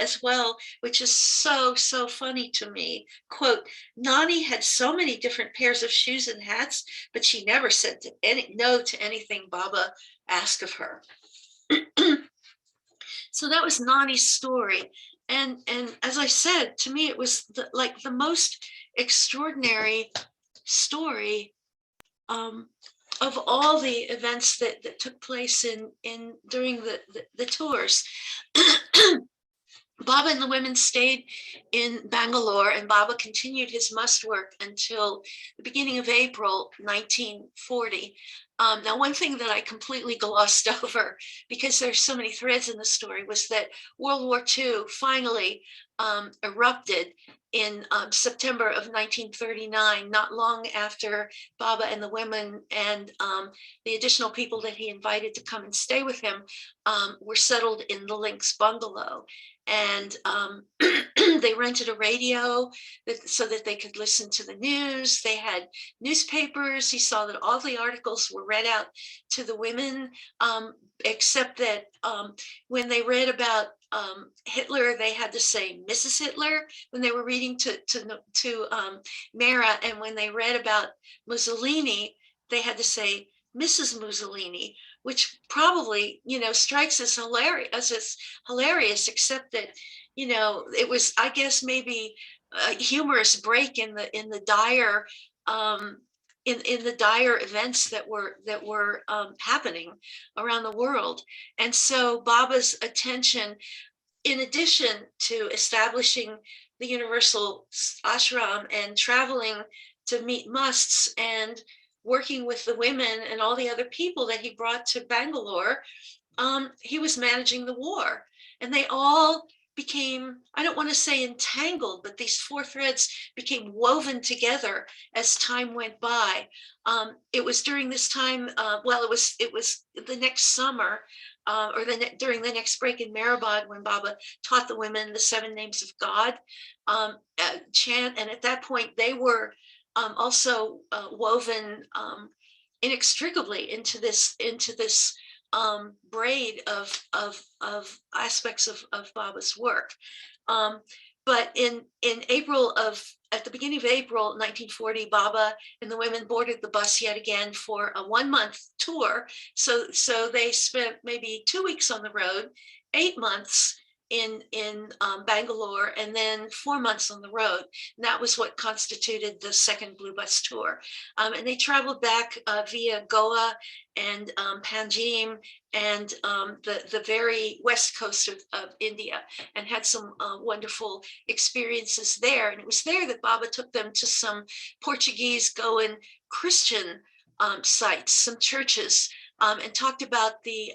as well, which is so funny to me. Quote, Nani had so many different pairs of shoes and hats, but she never said no to anything Baba asked of her. So that was Nani's story. And as I said, to me, it was like the most extraordinary story of all the events that took place in during the tours. Baba and the women stayed in Bangalore, and Baba continued his must work until the beginning of April 1940. Now, one thing that I completely glossed over, because there's so many threads in the story, was that World War II finally erupted in September of 1939, not long after Baba and the women and the additional people that he invited to come and stay with him were settled in the Links bungalow. And they rented a radio so that they could listen to the news. They had newspapers. He saw that all the articles were read out to the women, except that when they read about Hitler, they had to say Mrs. Hitler when they were reading to Mara, and when they read about Mussolini, they had to say Mrs. Mussolini, which probably, strikes as hilarious, except that, it was, I guess, maybe a humorous break in the dire in the dire events that were happening around the world. And so Baba's attention, in addition to establishing the universal ashram and traveling to meet musts and working with the women and all the other people that he brought to Bangalore, he was managing the war. And they all became, I don't want to say entangled, but these four threads became woven together as time went by. It was during this time, it was the next summer, during the next break in Mehrabad, when Baba taught the women the 7 names of God chant. And at that point, they were also woven inextricably into this braid of aspects of Baba's work. But at the beginning of April 1940, Baba and the women boarded the bus yet again for a 1-month tour. So they spent maybe 2 weeks on the road, 8 months in Bangalore, and then 4 months on the road. And that was what constituted the second Blue Bus tour. And they traveled back via Goa and Panjim and the very west coast of India, and had some wonderful experiences there. And it was there that Baba took them to some Portuguese Goan Christian sites, some churches, and talked about the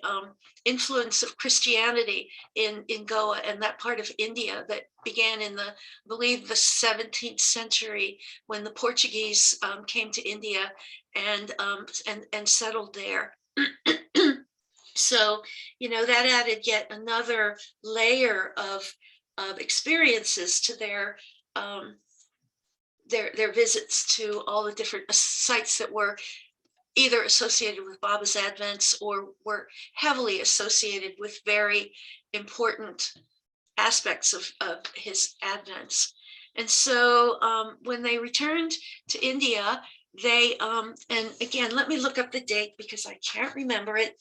influence of Christianity in Goa and that part of India that began in I believe, the 17th century, when the Portuguese came to India and settled there. So, that added yet another layer of experiences to their visits to all the different sites that were either associated with Baba's advents or were heavily associated with very important aspects of his advents. And so when they returned to India, they, and again, let me look up the date because I can't remember it.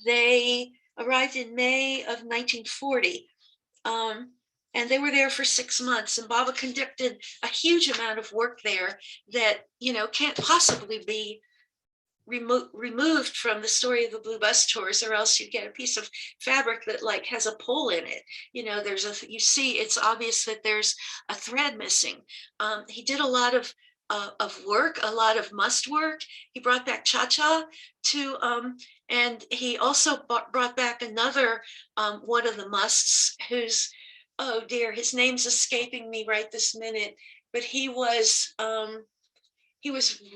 They arrived in May of 1940. And they were there for 6 months, and Baba conducted a huge amount of work there that, can't possibly be removed from the story of the Blue Bus tours, or else you get a piece of fabric that has a pole in it. You see, it's obvious that there's a thread missing. He did a lot of work, a lot of must work. He brought back Cha-Cha and he also brought back another one of the musts who's, oh dear, his name's escaping me right this minute, but he was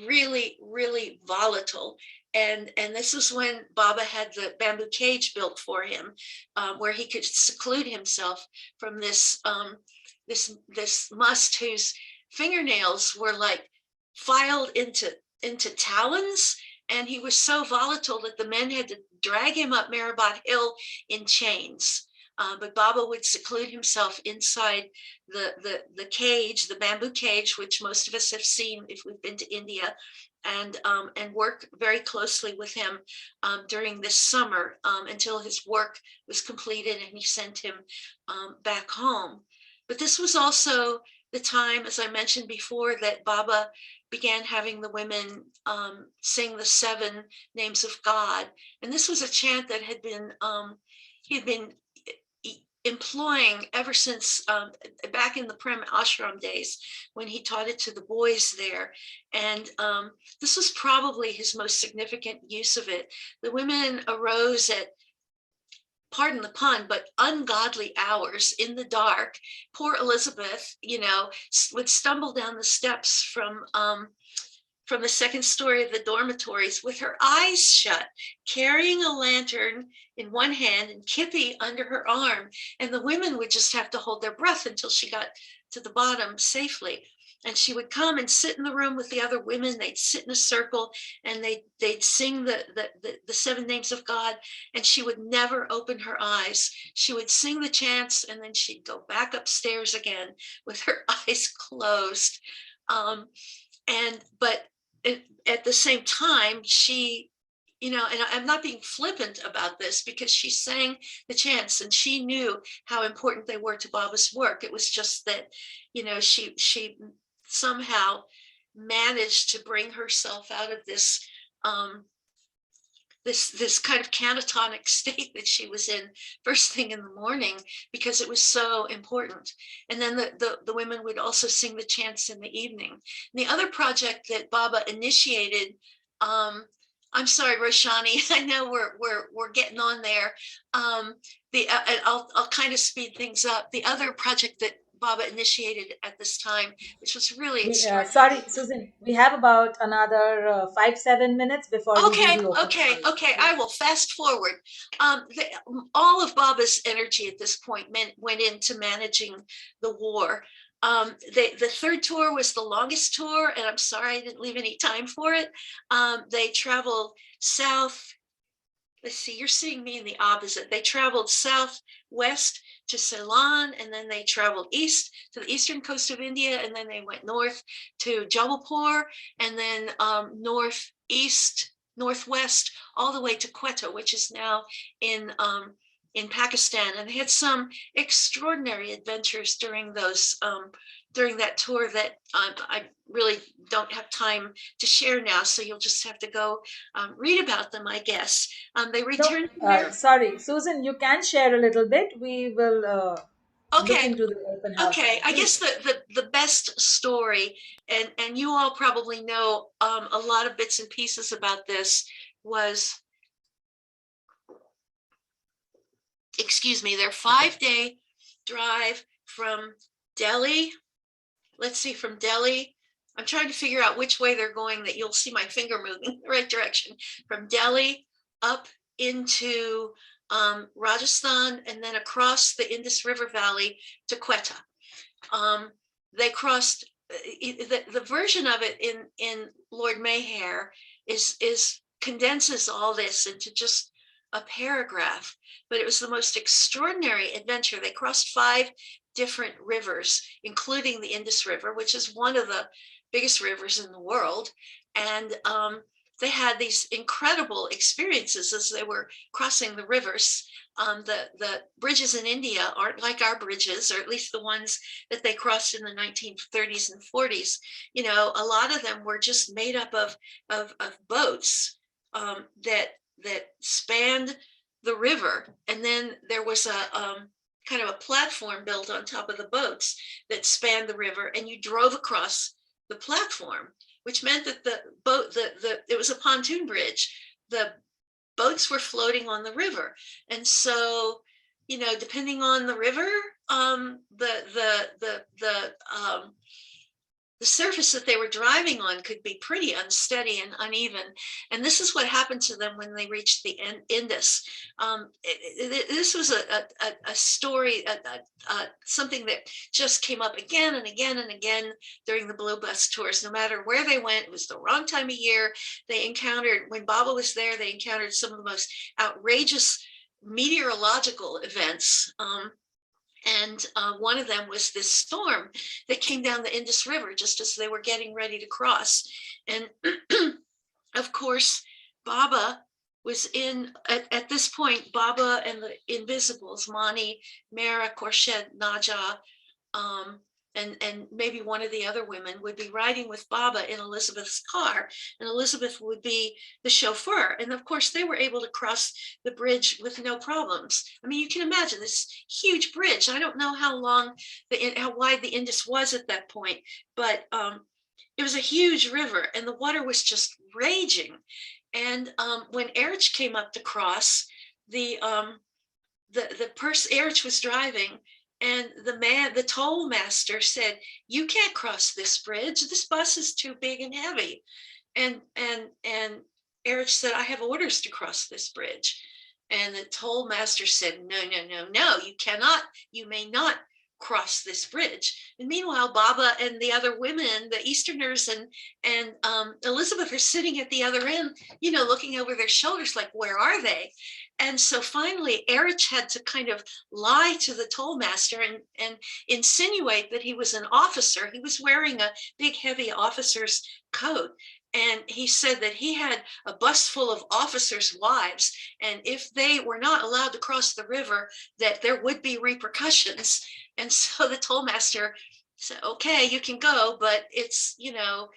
really, really volatile. And this is when Baba had the bamboo cage built for him, where he could seclude himself from this must whose fingernails were filed into talons. And he was so volatile that the men had to drag him up Mehrabad Hill in chains. But Baba would seclude himself inside the cage, the bamboo cage, which most of us have seen if we've been to India. and work very closely with him during this summer until his work was completed and he sent him back home. But this was also the time, as I mentioned before, that Baba began having the women sing the 7 names of God. And this was a chant that he had been employing ever since back in the Prem Ashram days when he taught it to the boys there. And this was probably his most significant use of it. The women arose at, pardon the pun, but ungodly hours in the dark. Poor Elizabeth, would stumble down the steps from the second story of the dormitories with her eyes shut, carrying a lantern in one hand and Kippy under her arm. And the women would just have to hold their breath until she got to the bottom safely. And she would come and sit in the room with the other women. They'd sit in a circle and they'd sing the 7 names of God. And she would never open her eyes. She would sing the chants and then she'd go back upstairs again with her eyes closed. But at the same time, she, and I'm not being flippant about this because she sang the chants and she knew how important they were to Baba's work. It was just that, she somehow managed to bring herself out of this this kind of catatonic state that she was in first thing in the morning because it was so important. And then the women would also sing the chants in the evening. And the other project that Baba initiated, I'm sorry, Roshani, I know we're getting on there. I'll kind of speed things up. The other project that Baba initiated at this time, which was really extraordinary. Sorry, Susan, we have about another 5-7 minutes before we do Okay, the open okay, house. okay. I will fast forward. All of Baba's energy at this point went into managing the war. The third tour was the longest tour, and I'm sorry I didn't leave any time for it. They traveled south. Let's see, you're seeing me in the opposite. They traveled southwest to Ceylon, and then they traveled east to the eastern coast of India, and then they went north to Jabalpur, and then northwest, all the way to Quetta, which is now in Pakistan. And they had some extraordinary adventures during that tour that I really don't have time to share now. So you'll just have to go read about them, I guess. They returned here. Sorry, Susan, you can share a little bit. We will look Okay. into the open house Okay, then, I please. guess the best story, and you all probably know a lot of bits and pieces about this, was, excuse me, their 5-day drive from Delhi. Let's see, from Delhi. I'm trying to figure out which way they're going that you'll see my finger moving in the right direction. From Delhi up into Rajasthan and then across the Indus River Valley to Quetta. They crossed the version of it in Lord Mayhair is condenses all this into just a paragraph, but it was the most extraordinary adventure. They crossed 5 different rivers, including the Indus River, which is one of the biggest rivers in the world. And they had these incredible experiences as they were crossing the rivers. The bridges in India aren't like our bridges, or at least the ones that they crossed in the 1930s and 40s. A lot of them were just made up of boats that spanned the river. And then there was a kind of a platform built on top of the boats that spanned the river, and you drove across the platform, which meant that the boat, it was a pontoon bridge. The boats were floating on the river. And so, depending on the river, the surface that they were driving on could be pretty unsteady and uneven. And this is what happened to them when they reached the Indus. This was a story, something that just came up again and again and again during the Blue Bus tours. No matter where they went, it was the wrong time of year. They encountered, when Baba was there, they encountered some of the most outrageous meteorological events. And one of them was this storm that came down the Indus River just as they were getting ready to cross. And of course, Baba was at this point, Baba and the Invisibles, Mani, Mara, Khorshid, Naja, and maybe one of the other women would be riding with Baba in Elizabeth's car, and Elizabeth would be the chauffeur. And of course, they were able to cross the bridge with no problems. I mean, you can imagine this huge bridge. I don't know how wide the Indus was at that point, but it was a huge river, and the water was just raging. And when Erich came up to cross, the person Erich was driving, and the toll master said, "You can't cross this bridge. This bus is too big and heavy." And Erich said, "I have orders to cross this bridge." And the toll master said, "No, no, no, no, you cannot. You may not cross this bridge." And meanwhile, Baba and the other women, the Easterners and Elizabeth, are sitting at the other end, looking over their shoulders, like, where are they? And so finally, Erich had to kind of lie to the toll master and insinuate that he was an officer. He was wearing a big, heavy officer's coat. And he said that he had a bus full of officers' wives, and if they were not allowed to cross the river, that there would be repercussions. And so the toll master said, "Okay, you can go, but it's, it's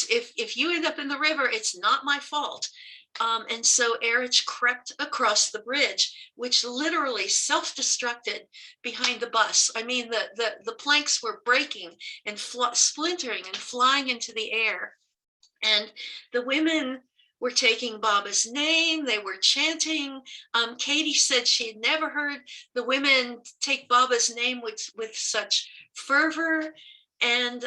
if you end up in the river, it's not my fault." And so Erich crept across the bridge, which literally self-destructed behind the bus. I mean, the planks were breaking and splintering and flying into the air. And the women were taking Baba's name. They were chanting. Katie said she had never heard the women take Baba's name with such fervor. And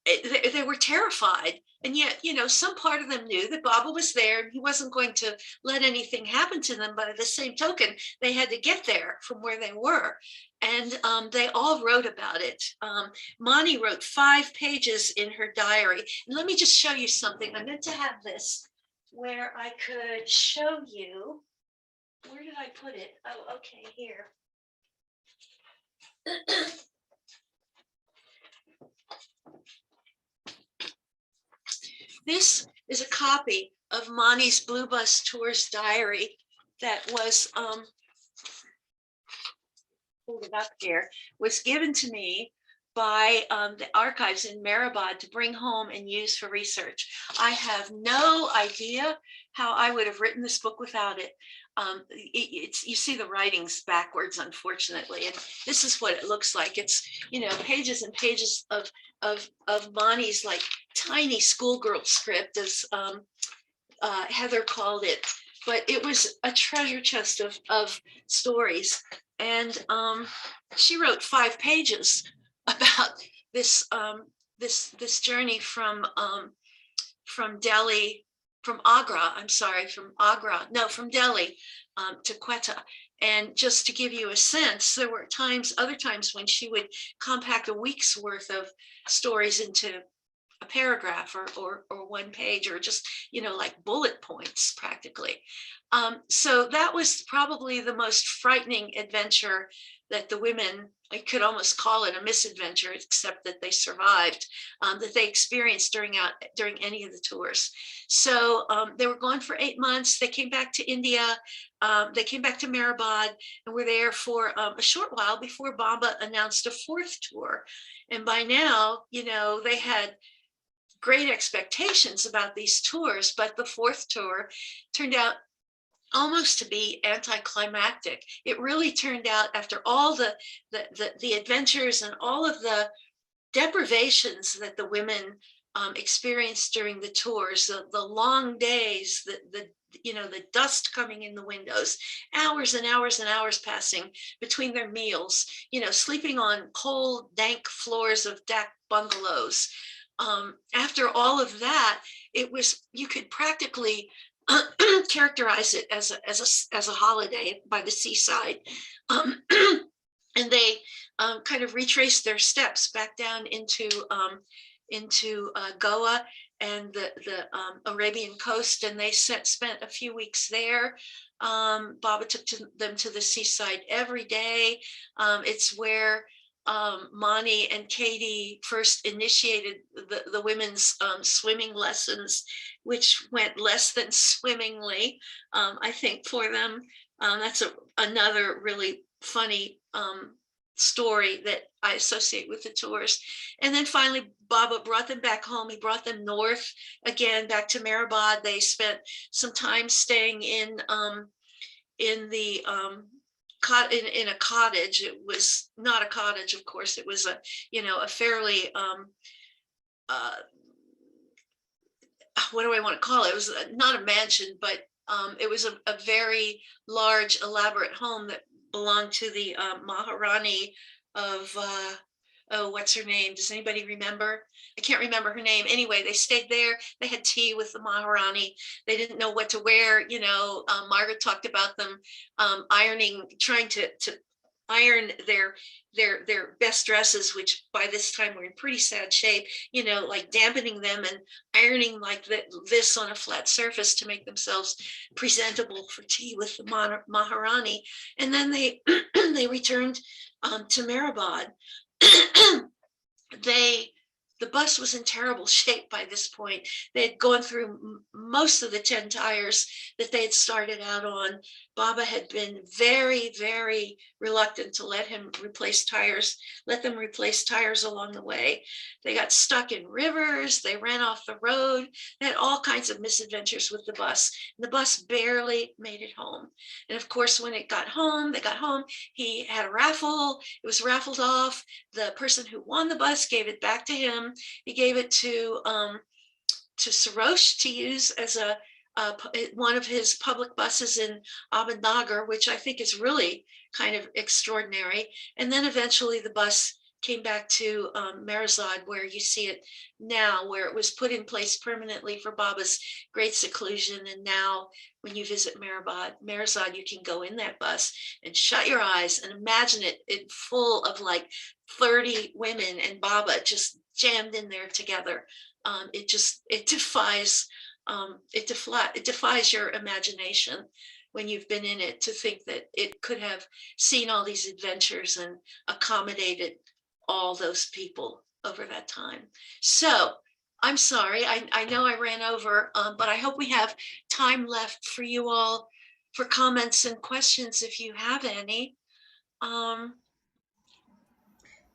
they were terrified. And yet, some part of them knew that Baba was there and he wasn't going to let anything happen to them. But at the same token, they had to get there from where they were. And they all wrote about it. Mani wrote 5 pages in her diary. And let me just show you something. I meant to have this where I could show you. Where did I put it? Oh, okay, here. This is a copy of Mani's Blue Bus Tours diary that was hold it up here, was given to me by the archives in Mehrabad to bring home and use for research. I have no idea how I would have written this book without it. You see the writings backwards, unfortunately, and this is what it looks like. It's pages and pages of Mani's like tiny schoolgirl script, as Heather called it, but it was a treasure chest of stories. And she wrote 5 pages about this this journey from Delhi, from Delhi to Quetta. And just to give you a sense, there were other times when she would compact a week's worth of stories into a paragraph or 1 page, or just, like bullet points practically. So that was probably the most frightening adventure that the women, I could almost call it a misadventure, except that they survived, that they experienced during any of the tours. So they were gone for 8 months. They came back to India. They came back to Mehrabad and were there for a short while before Baba announced a 4th tour. And by now, they had great expectations about these tours, but the 4th tour turned out almost to be anticlimactic. It really turned out, after all the adventures and all of the deprivations that the women experienced during the tours, the long days, the dust coming in the windows, hours and hours and hours passing between their meals, sleeping on cold, dank floors of dak bungalows. After all of that, you could practically characterize it as a holiday by the seaside. And they kind of retraced their steps back down into Goa and the Arabian coast, and they spent a few weeks there. Baba took them to the seaside every day. It's where Monty and Katie first initiated the women's swimming lessons, which went less than swimmingly, I think, for them. That's another really funny story that I associate with the tours. And then finally, Baba brought them back home. He brought them north again, back to Mehrabad. They spent some time staying in the in a cottage. It was not a cottage, of course. It was a fairly uh, what do I want to call it? It was not a mansion, but it was a very large, elaborate home that belonged to the Maharani of oh, what's her name? Does anybody remember? I can't remember her name. Anyway, they stayed there. They had tea with the Maharani. They didn't know what to wear. Margaret talked about them ironing, trying to iron their best dresses, which by this time were in pretty sad shape. Like dampening them and ironing like this on a flat surface to make themselves presentable for tea with the Maharani. And then they they returned to Mehrabad. they the bus was in terrible shape by this point. They had gone through most of the 10 tires that they had started out on. Baba had been very, very reluctant to let them replace tires along the way. They got stuck in rivers. They ran off the road. They had all kinds of misadventures with the bus. The bus barely made it home. And of course, when they got home, he had a raffle. It was raffled off. The person who won the bus gave it back to him. He gave it to Sarosh to use as one of his public buses in Ahmednagar, which I think is really kind of extraordinary. And then eventually the bus came back to Merzad, where you see it now, where it was put in place permanently for Baba's great seclusion. And now when you visit Merzad, you can go in that bus and shut your eyes and imagine it full of like 30 women and Baba just jammed in there together. It defies your imagination when you've been in it to think that it could have seen all these adventures and accommodated all those people over that time. So I'm sorry, I know I ran over, but I hope we have time left for you all for comments and questions if you have any.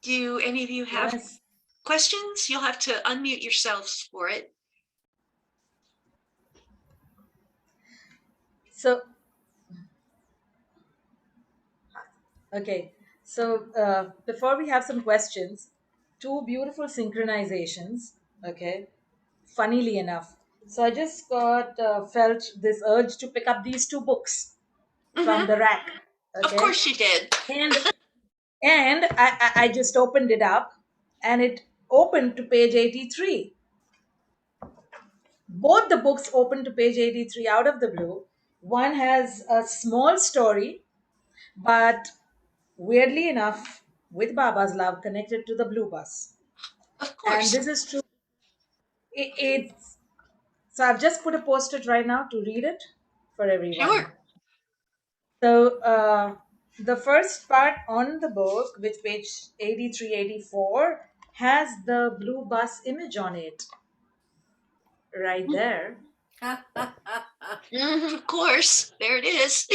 Do any of you have Yes. questions? You'll have to unmute yourselves for it. So, okay. So, before we have some questions, two beautiful synchronizations. Okay. Funnily enough. So, I just felt this urge to pick up these two books from Mm-hmm. the rack. Of Okay. course you did. And I just opened it up and it opened to page 83. Both the books open to page 83 out of the blue. One has a small story, but weirdly enough, with Baba's love connected to the blue bus. Of And course. this is true. It's so I've just put a post-it right now to read it for everyone. Sure. So the first part on the book, which page 83, 84, has the blue bus image on it right there. Of course. There it is.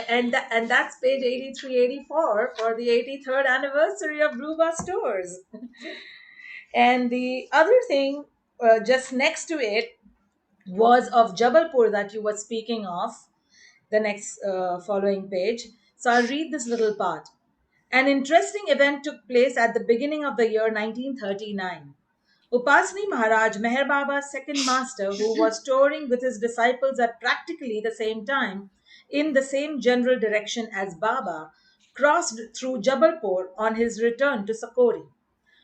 And that's page 83, 84 for the 83rd anniversary of Blue Bus Tours. And the other thing just next to it was of Jabalpur that you were speaking of, the next following page. So I'll read this little part. An interesting event took place at the beginning of the year 1939. Upasni Maharaj, Meher Baba's second master, who was touring with his disciples at practically the same time in the same general direction as Baba, crossed through Jabalpur on his return to Sakori.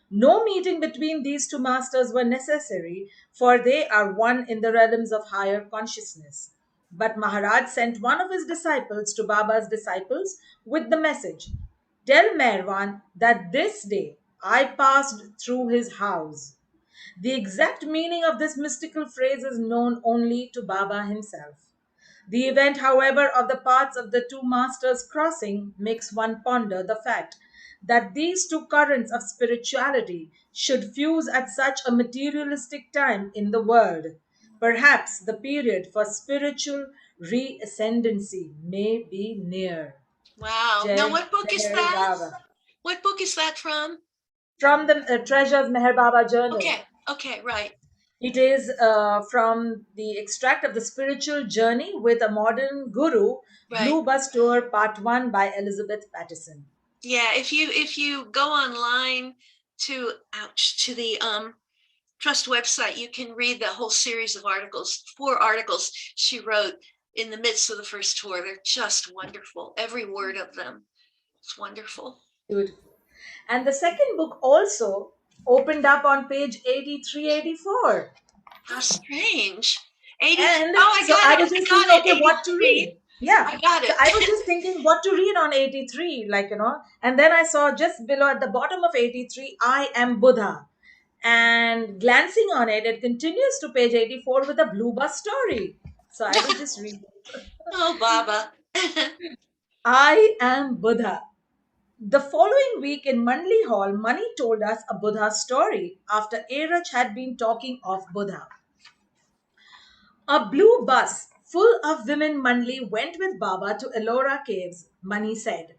No meeting between these two masters were necessary, for they are one in the realms of higher consciousness. But Maharaj sent one of his disciples to Baba's disciples with the message, "Tell Merwan that this day I passed through his house." The exact meaning of this mystical phrase is known only to Baba himself. The event, however, of the paths of the two masters crossing makes one ponder the fact that these two currents of spirituality should fuse at such a materialistic time in the world. Perhaps the period for spiritual reascendancy may be near. Wow. Now, Jai what book is Meher that? Baba. What book is that from? From the Treasures Meher Baba Journal. Okay. Okay. Right. It is from the extract of the spiritual journey with a modern guru, Right. Blue Bus Tour, Part 1 by Elizabeth Patterson. Yeah. If you go online to the Trust website, you can read the whole series of articles, 4 articles she wrote in the midst of the first tour. They're just wonderful. Every word of them. It's wonderful. Beautiful. And the second book also opened up on page 83, 84. How strange. 80. And Oh, I so got I it. was I just got thinking, it. okay, what to 83. read? Yeah. I got So it. I was just thinking what to read on 83, and then I saw just below at the bottom of 83, I am Buddha. And glancing on it, it continues to page 84 with a blue bus story. So I was just reading. Oh, Baba. I am Buddha. The following week in Manli Hall, Mani told us a Buddha story after Arach had been talking of Buddha. A blue bus full of women Manli went with Baba to Ellora Caves, Mani said.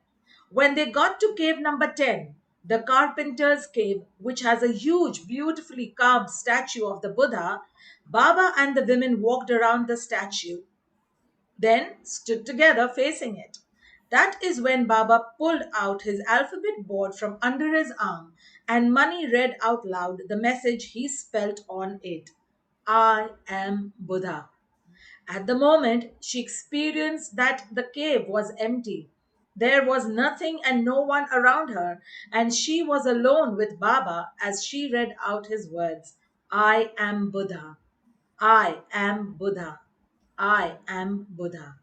When they got to cave number 10, the carpenter's cave, which has a huge, beautifully carved statue of the Buddha, Baba and the women walked around the statue, then stood together facing it. That is when Baba pulled out his alphabet board from under his arm and Mani read out loud the message he spelt on it. I am Buddha. At the moment, she experienced that the cave was empty. There was nothing and no one around her, and she was alone with Baba as she read out his words I am Buddha. I am Buddha. I am Buddha.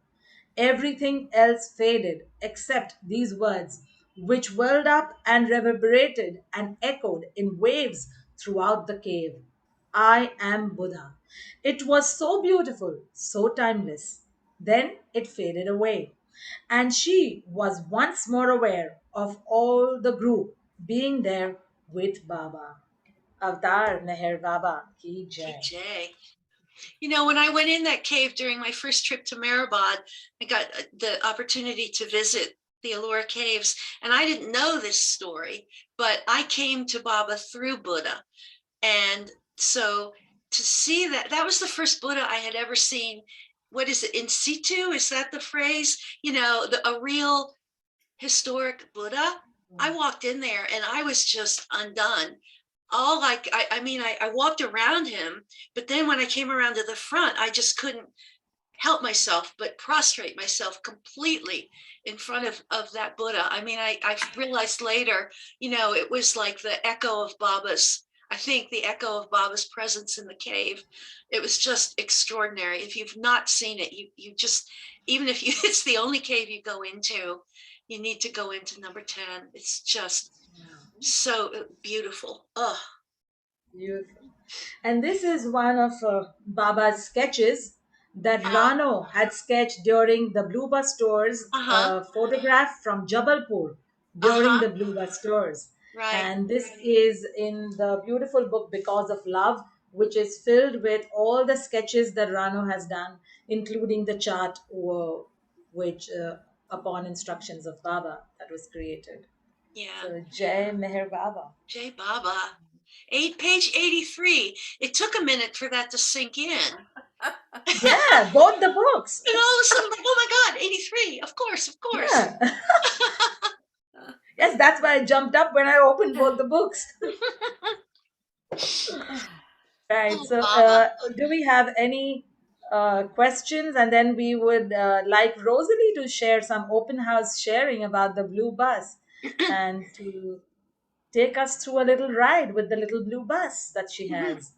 Everything else faded except these words, which welled up and reverberated and echoed in waves throughout the cave. I am Buddha. It was so beautiful, so timeless. Then it faded away, and she was once more aware of all the group being there with Baba. Avtar Meher Baba Ki Jai. KJ. When I went in that cave during my first trip to Maribad, I got the opportunity to visit the Allura Caves, and I didn't know this story, but I came to Baba through Buddha. And so to see that was the first Buddha I had ever seen. What is it, in situ? Is that the phrase? A real historic Buddha. I walked in there and I was just undone. All like I walked around him, but then when I came around to the front, I just couldn't help myself but prostrate myself completely in front of that Buddha. I realized later, it was like the echo of Baba's presence in the cave. It was just extraordinary. If you've not seen it, you just, even if it's the only cave you go into, you need to go into number 10. It's just so beautiful. Oh, Beautiful. And this is one of Baba's sketches that Rano had sketched during the Blue Bus Tours, uh-huh, photograph from Jabalpur during uh-huh, the Blue Bus Tours. right. And this is in the beautiful book Because of Love, which is filled with all the sketches that Rano has done, including the chart which, upon instructions of Baba, that was created. Yeah. So, Jai Meher Baba. Jay Baba. Page 83. It took a minute for that to sink in. Yeah, both the books. And all of a sudden, like, oh my God, 83. Of course, of course. Yeah. Yes, that's why I jumped up when I opened both the books. Right. Oh, So, Baba. do we have any questions? And then we would like Rosalie to share some open house sharing about the blue bus and to take us through a little ride with the little blue bus that she has.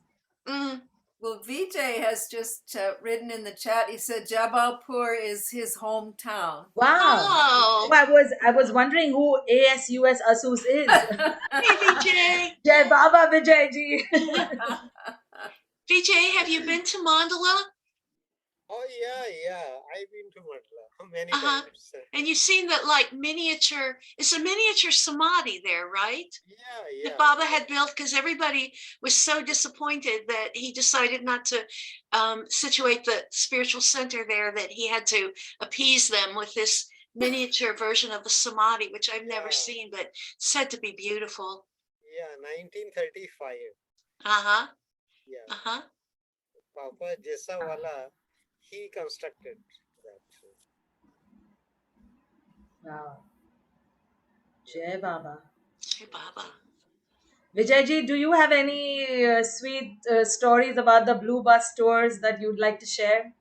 Mm. Well, Vijay has just written in the chat. He said Jabalpur is his hometown. Wow. Oh, I was wondering who ASUS Asus is. hey, Vijay. Jai Baba Vijay ji. Vijay, have you been to Mandala? Oh yeah. I've been to Matla many Uh-huh. times. And you've seen that like miniature, it's a miniature samadhi there, right? That Yeah. Baba had built because everybody was so disappointed that he decided not to situate the spiritual center there, that he had to appease them with this miniature version of the samadhi, which I've never Yeah. seen, but said to be beautiful. Yeah. 1935. Uh-huh. Yeah. Uh-huh. Papa Jesawala, he constructed that. Wow. Jai Baba. Hey, Baba. Vijayji, do you have any sweet stories about the blue bus tours that you'd like to share?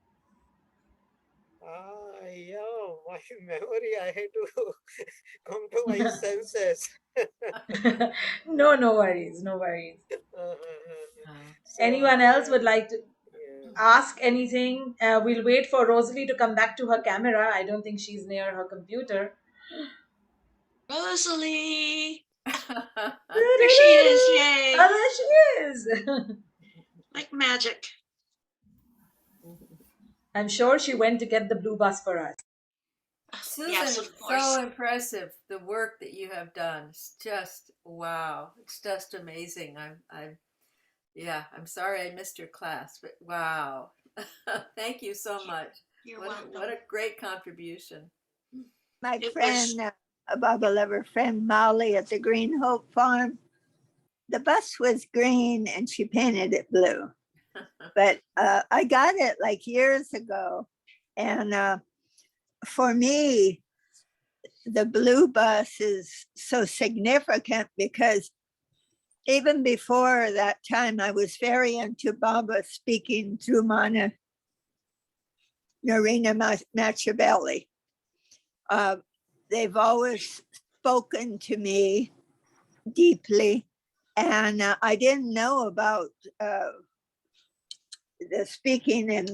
Yeah, my memory, I had to come to my senses. No, no worries, no worries. So Anyone else would like to yeah. ask anything? We'll wait for Rosalie to come back to her camera. I don't think she's near her computer. Rosalie. There she is. Oh, Yay. there she is. Like magic. I'm sure she went to get the blue bus for us. Susan, Yes, it's of course. so impressive. The work that you have done. It's just wow. It's just amazing. I'm sorry I missed your class, but wow. Thank you so much. You're What welcome. a great contribution. My It friend, was a Baba lover friend, Molly at the Green Hope Farm, the bus was green and she painted it blue. But I got it like years ago. And for me, the blue bus is so significant because even before that time, I was very into Baba speaking through Mana Narina Machiavelli. They've always spoken to me deeply, and I didn't know about the speaking in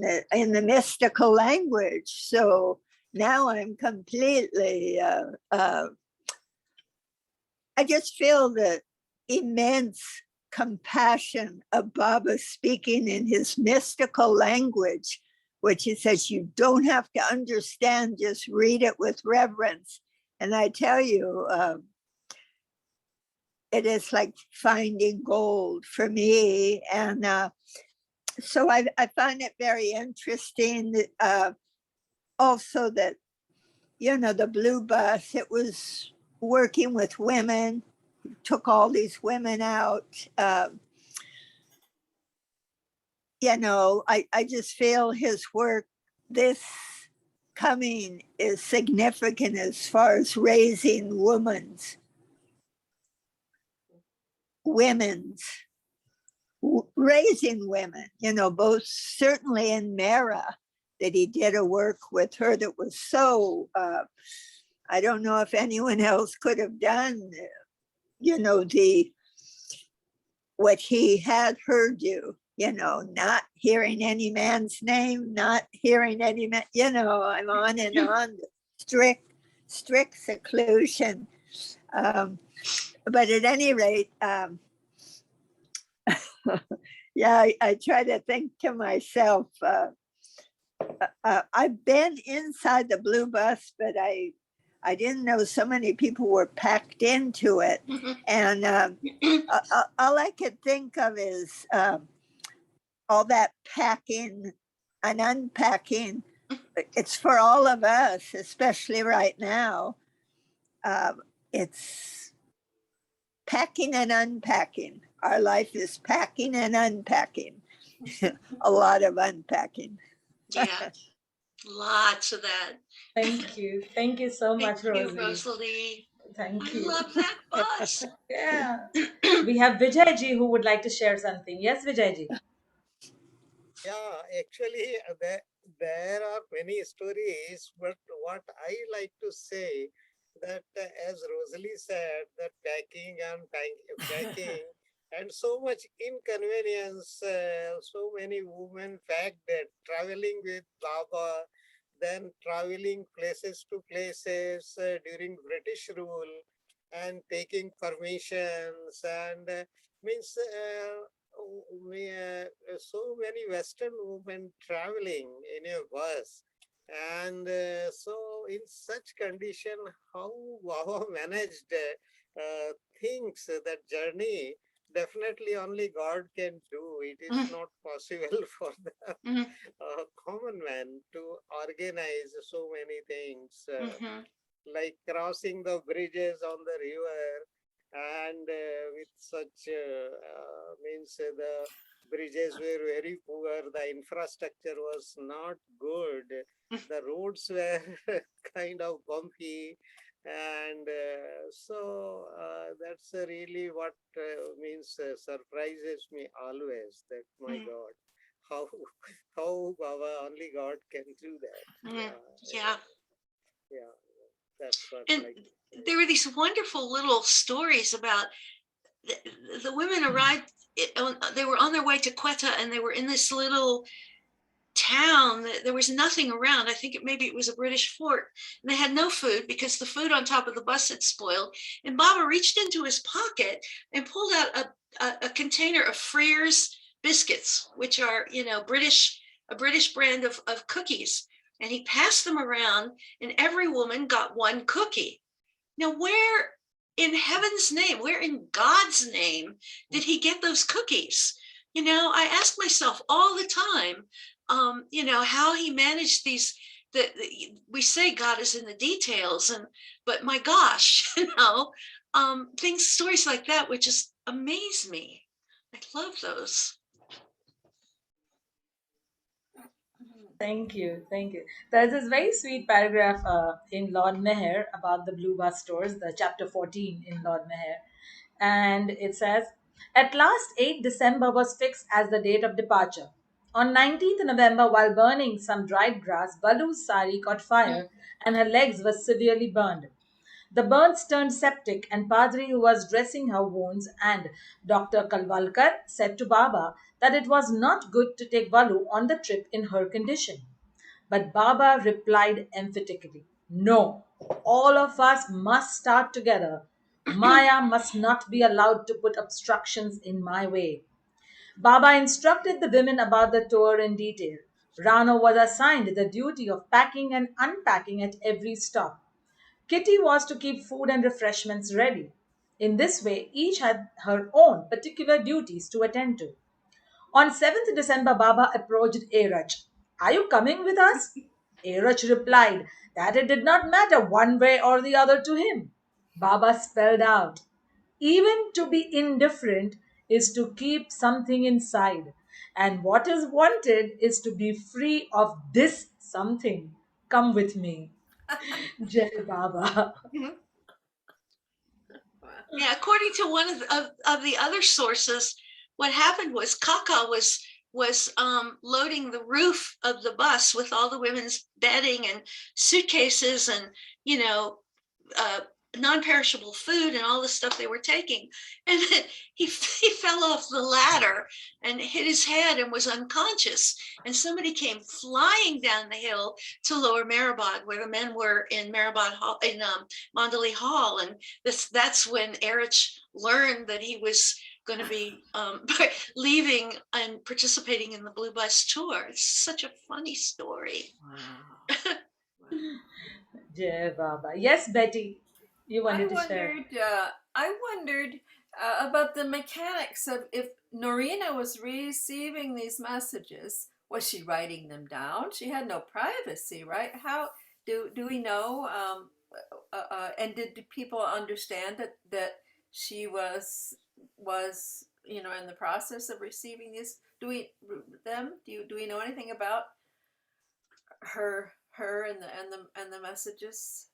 the mystical language. So now I'm completely. I just feel the immense compassion of Baba speaking in his mystical language, which he says you don't have to understand, just read it with reverence. And I tell you, it is like finding gold for me. And so I find it very interesting also that, the blue bus, it was working with women, took all these women out. I just feel his work this coming is significant as far as raising women's raising women, both certainly in Mara, that he did a work with her that was so, I don't know if anyone else could have done, what he had her do, not hearing any man's name, not hearing any man, I'm on and on, strict seclusion. But at any rate, yeah, I try to think to myself, I've been inside the blue bus, but I didn't know so many people were packed into it. And all I could think of is all that packing and unpacking. It's for all of us, especially right now. It's packing and unpacking. Our life is packing and unpacking. A lot of unpacking. yeah, lots of that. Thank you. Thank you so Thank much, you, Rosalie. Rosalie. Thank I you. love that bus. Yeah. We have Vijayji who would like to share something. Yes, Vijayji. Yeah, actually, there are many stories, but what I like to say that as Rosalie said, that packing and so much inconvenience, so many women fact that traveling with Baba, then traveling places to places during British rule and taking permissions and means so many Western women traveling in a bus. And so, in such condition, how Baba managed things, that journey, definitely only God can do. It is not possible for the common man to organize so many things. Like crossing the bridges on the river, and with such means the bridges were very poor, the infrastructure was not good, the roads were kind of bumpy, and that's really what means surprises me always, that my God, how how Baba, only God can do that. Yeah. Yeah, that's what And like. there were these wonderful little stories about the women arrived. They were on their way to Quetta, and they were in this little town. There was nothing around. I think maybe it was a British fort. And they had no food because the food on top of the bus had spoiled. And Baba reached into his pocket and pulled out a container of Freer's biscuits, which are, a British brand of cookies. And he passed them around, and every woman got one cookie. Now, where in heaven's name, where in God's name did he get those cookies? I ask myself all the time, how he managed these. We say God is in the details, but my gosh, stories like that would just amaze me. I love those. Thank you, thank you. There's this very sweet paragraph in Lord Meher about the Blue Bus Stores, the chapter 14 in Lord Meher. And it says, at last 8 December was fixed as the date of departure. On 19th November, while burning some dried grass, Balu's sari caught fire and her legs were severely burned. The burns turned septic, and Padri, who was dressing her wounds, and Dr. Kalwalkar said to Baba that it was not good to take Balu on the trip in her condition. But Baba replied emphatically, no, all of us must start together. Maya must not be allowed to put obstructions in my way. Baba instructed the women about the tour in detail. Rano was assigned the duty of packing and unpacking at every stop. Kitty was to keep food and refreshments ready. In this way, each had her own particular duties to attend to. On 7th December, Baba approached Airaj. Are you coming with us? Airaj replied that it did not matter one way or the other to him. Baba spelled out, even to be indifferent is to keep something inside, and what is wanted is to be free of this something. Come with me. Jai Baba. Yeah, according to one of the other sources, what happened was Kaka was loading the roof of the bus with all the women's bedding and suitcases and uh, non-perishable food and all the stuff they were taking, and he fell off the ladder and hit his head and was unconscious. And somebody came flying down the hill to Lower Maribod, where the men were in Maribod Hall, in Mandalay Hall, and that's when Erich learned that he was going to be leaving and participating in the Blue Bus tour. It's such a funny story. Wow. Jai Baba. Yes, Betty, you I wanted to share. wondered. I wondered about the mechanics of if Norina was receiving these messages. Was she writing them down? She had no privacy, right? How do we know? And did people understand that she was in the process of receiving these? Do we know anything about her and the messages?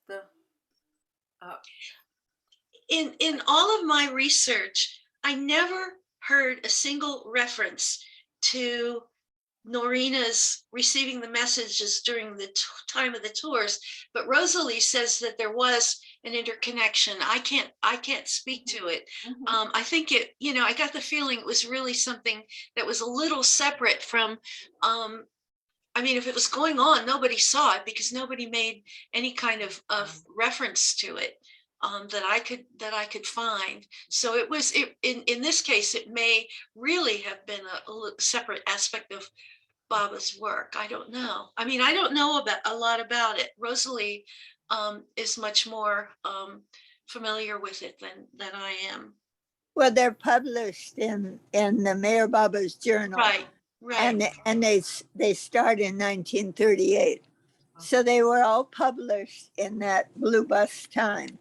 Uh, In all of my research, I never heard a single reference to Norina's receiving the messages during the time of the tours, but Rosalie says that there was an interconnection. I can't speak to it. I think I got the feeling it was really something that was a little separate from. If it was going on, nobody saw it because nobody made any kind of reference to it. that I could find. So it was in this case, it may really have been a separate aspect of Baba's work. I don't know. I mean, I don't know about a lot about it. Rosalie is much more familiar with it than I am. Well, they're published in the Mayor Baba's Journal, Right, right. and they start in 1938. So they were all published in that blue bus time.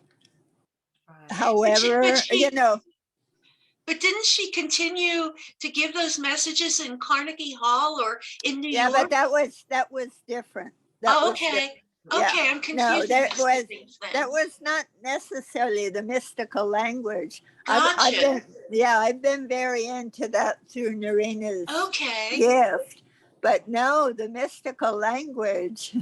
Right. However, But didn't she continue to give those messages in Carnegie Hall or in New yeah, York? but that was different. Oh, okay. Yeah. Okay, I'm No, confusing that these two was things then. that was not necessarily the mystical language. Gotcha. I've been very into that through Narina's Okay. gift. But no, the mystical language.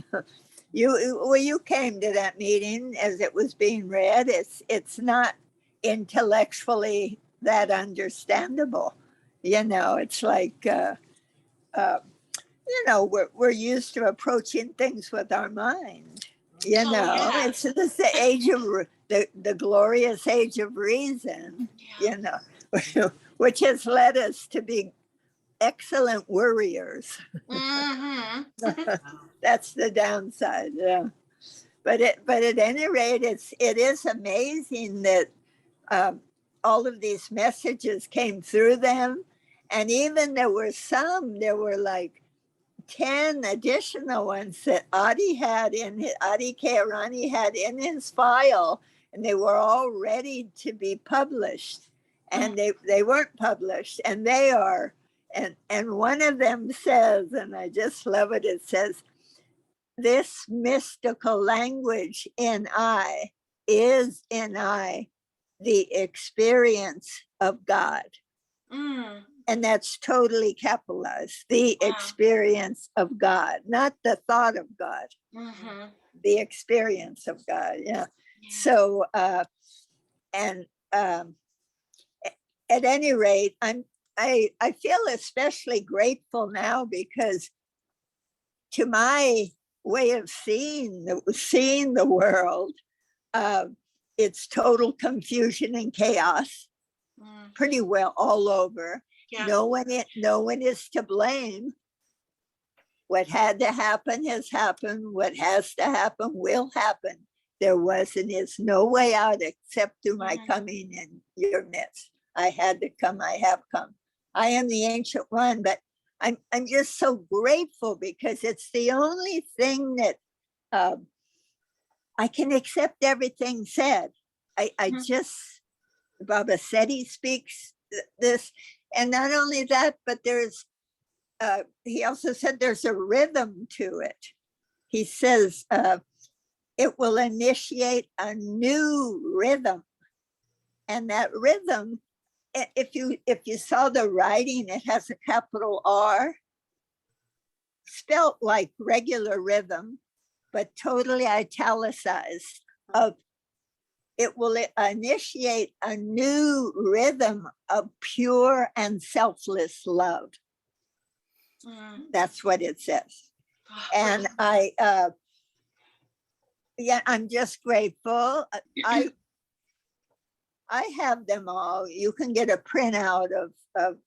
You came to that meeting as it was being read. It's not intellectually that understandable. It's like we're used to approaching things with our mind. Oh, yeah. It's the age of the glorious age of reason. Yeah. Which has led us to be excellent worriers. Mm-hmm. That's the downside. Yeah. But at any rate, it is amazing that all of these messages came through them, and even there were like 10 additional ones that Adi Kearani had in his file, and they were all ready to be published, and they weren't published, and they are. And one of them says, and I just love it, it says, this mystical language in I is in I the experience of God. Mm. And that's totally capitalized. The experience of God, not the thought of God. Mm-hmm. The experience of God. Yeah. So, and at any rate, I feel especially grateful now because to my way of seeing the world, it's total confusion and chaos, pretty well all over. Yeah. No one is to blame. What had to happen has happened. What has to happen will happen. There was and is no way out except through my coming in your midst. I had to come. I have come. I am the ancient one, but I'm just so grateful because it's the only thing that I can accept everything said. I just, Baba said he speaks this, and not only that, but he also said there's a rhythm to it. He says it will initiate a new rhythm, and that rhythm, if you saw the writing, it has a capital R, spelt like regular rhythm, but totally italicized. It will initiate a new rhythm of pure and selfless love. That's what it says. And I'm just grateful. I have them all. You can get a printout of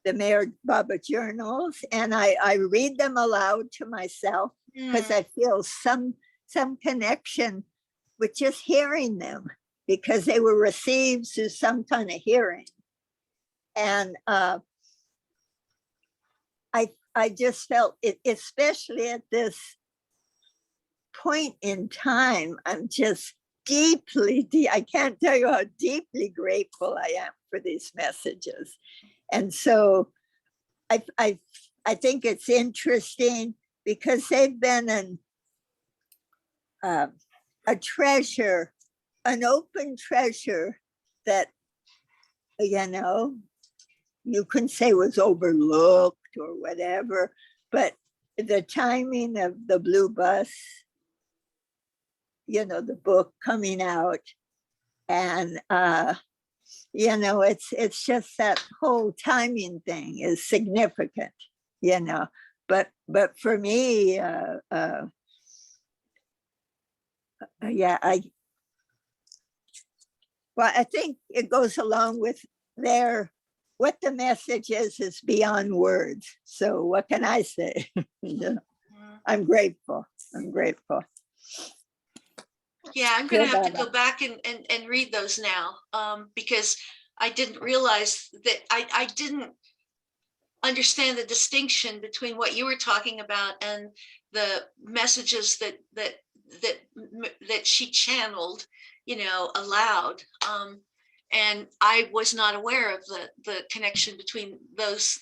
the Mayor Baba journals, and I read them aloud to myself because I feel some connection with just hearing them because they were received through some kind of hearing. And I just felt it, especially at this point in time, I'm just I can't tell you how deeply grateful I am for these messages. And so I think it's interesting because they've been a treasure, an open treasure that, you can say was overlooked or whatever, but the timing of the blue bus, the book coming out, and it's just that whole timing thing is significant, but for me, Well, I think it goes along with what the message is beyond words. So what can I say? I'm grateful. I'm grateful. Yeah, I'm going to have to go back and read those now, because I didn't realize that I didn't understand the distinction between what you were talking about and the messages that she channeled, aloud. And I was not aware of the connection between those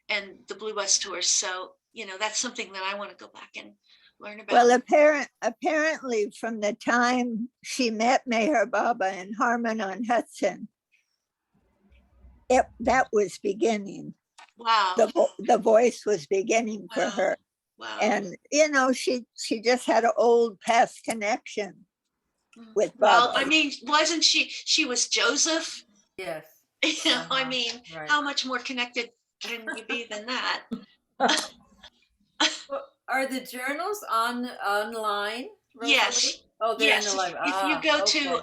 and the Blue Bus Tours. So, that's something that I want to go back and learn about. Well, apparently from the time she met Meher Baba in Harmon on Hudson, that was beginning. Wow. The voice was beginning for her. Wow. And, she just had an old past connection with Baba. Well, I mean, wasn't she was Joseph? Yes. I mean, right. How much more connected can you be than that? Are the journals online? Rosalie? Yes. Oh, they're yes. in the library. If you go to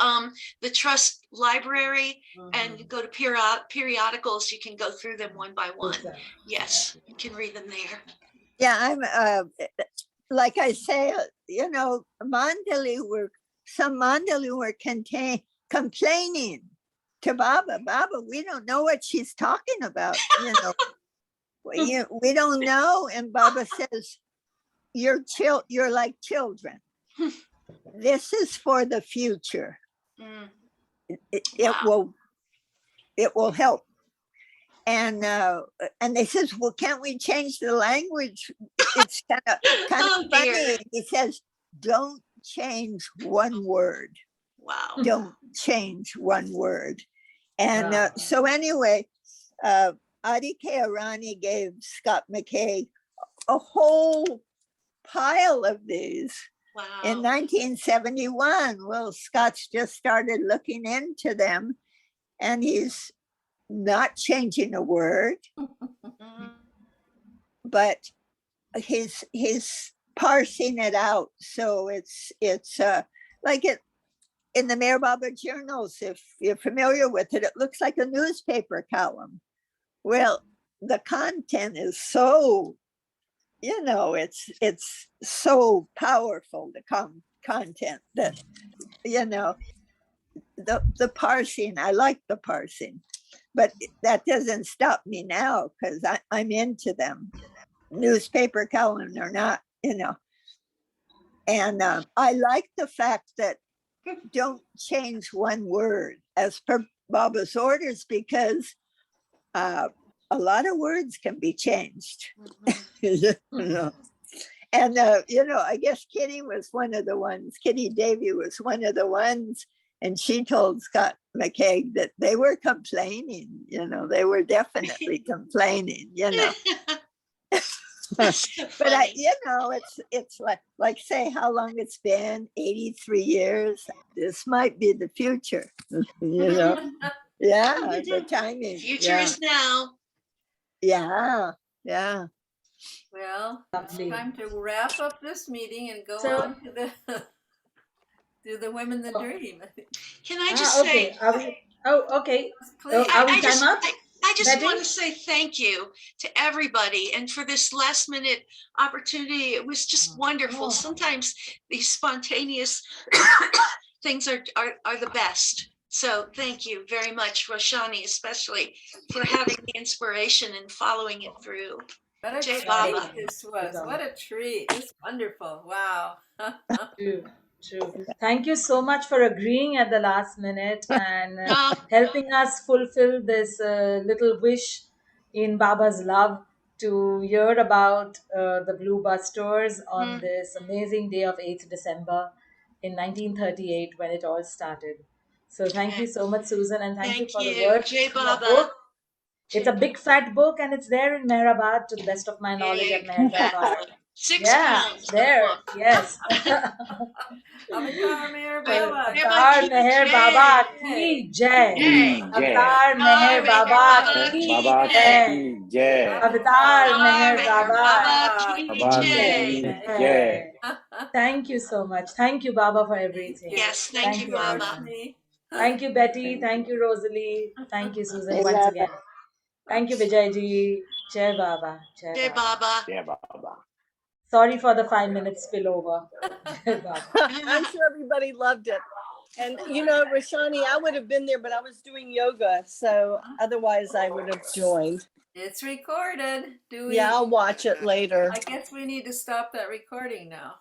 the Trust Library and you go to periodicals, you can go through them one by one. Exactly. Yes, you can read them there. Yeah, I'm like I say, some Mandali were complaining to Baba. Baba, we don't know what she's talking about. We don't know. And Baba says, you're like children. This is for the future. It will help. And they says, well, can't we change the language? It's kind of funny. Dear. He says, don't change one word. Wow. Don't change one word. And so anyway, Adi Arani gave Scott McKay a whole pile of these. Wow. In 1971. Well, Scott's just started looking into them, and he's not changing a word, but he's parsing it out. So it's like it in the Meher Baba journals. If you're familiar with it, it looks like a newspaper column. Well, the content is so, it's so powerful, the content that, the parsing, I like the parsing, but that doesn't stop me now because I'm into them, newspaper column or not, and I like the fact that don't change one word as per Baba's orders, because a lot of words can be changed. And I guess Kitty was one of the ones, Kitty Davy was one of the ones, and she told Scott McKay that they were complaining, they were definitely complaining, But it's like say how long it's been, 83 years. This might be the future, Yeah, the timing. Future is now. Yeah. Well, it's time to wrap up this meeting and go on to the Women the Dream. Can I just say? Okay. Please. Are we time up? I just want to say thank you to everybody, and for this last minute opportunity. It was just wonderful. Sometimes these spontaneous things are the best. So thank you very much, Roshani, especially for having the inspiration and following it through. What a treat this was. What a treat. It's wonderful. Wow. True. Thank you so much for agreeing at the last minute and helping us fulfill this little wish in Baba's love to hear about the Blue Bus Tours on this amazing day of 8th December in 1938 when it all started. So thank you so much, Susan, and thank you for the work. Jai Baba. It's a big fat book and it's there in Meherabad, to the best of my knowledge, at Meherabad. 6 pounds. There, yes. Avatar Meher Baba. Avatar Meher Baba ki jai. Avatar Meher Baba ki jai. Avatar Meher Baba ki jai. Thank you so much. Thank you, Baba, for everything. Yes, thank you, Baba. Thank you, Betty. Thank you, Rosalie. Thank you, Susan, I once love it. again. Thank you, Vijayji. Jai Baba. Jai Jai Baba. Baba. Yeah, Baba. Sorry for the 5 minute spillover. Jai Baba. I'm sure everybody loved it. And you know, Rashani, I would have been there, but I was doing yoga, so otherwise I would have joined. It's recorded. Do we? Yeah, I'll watch it later. I guess we need to stop that recording now.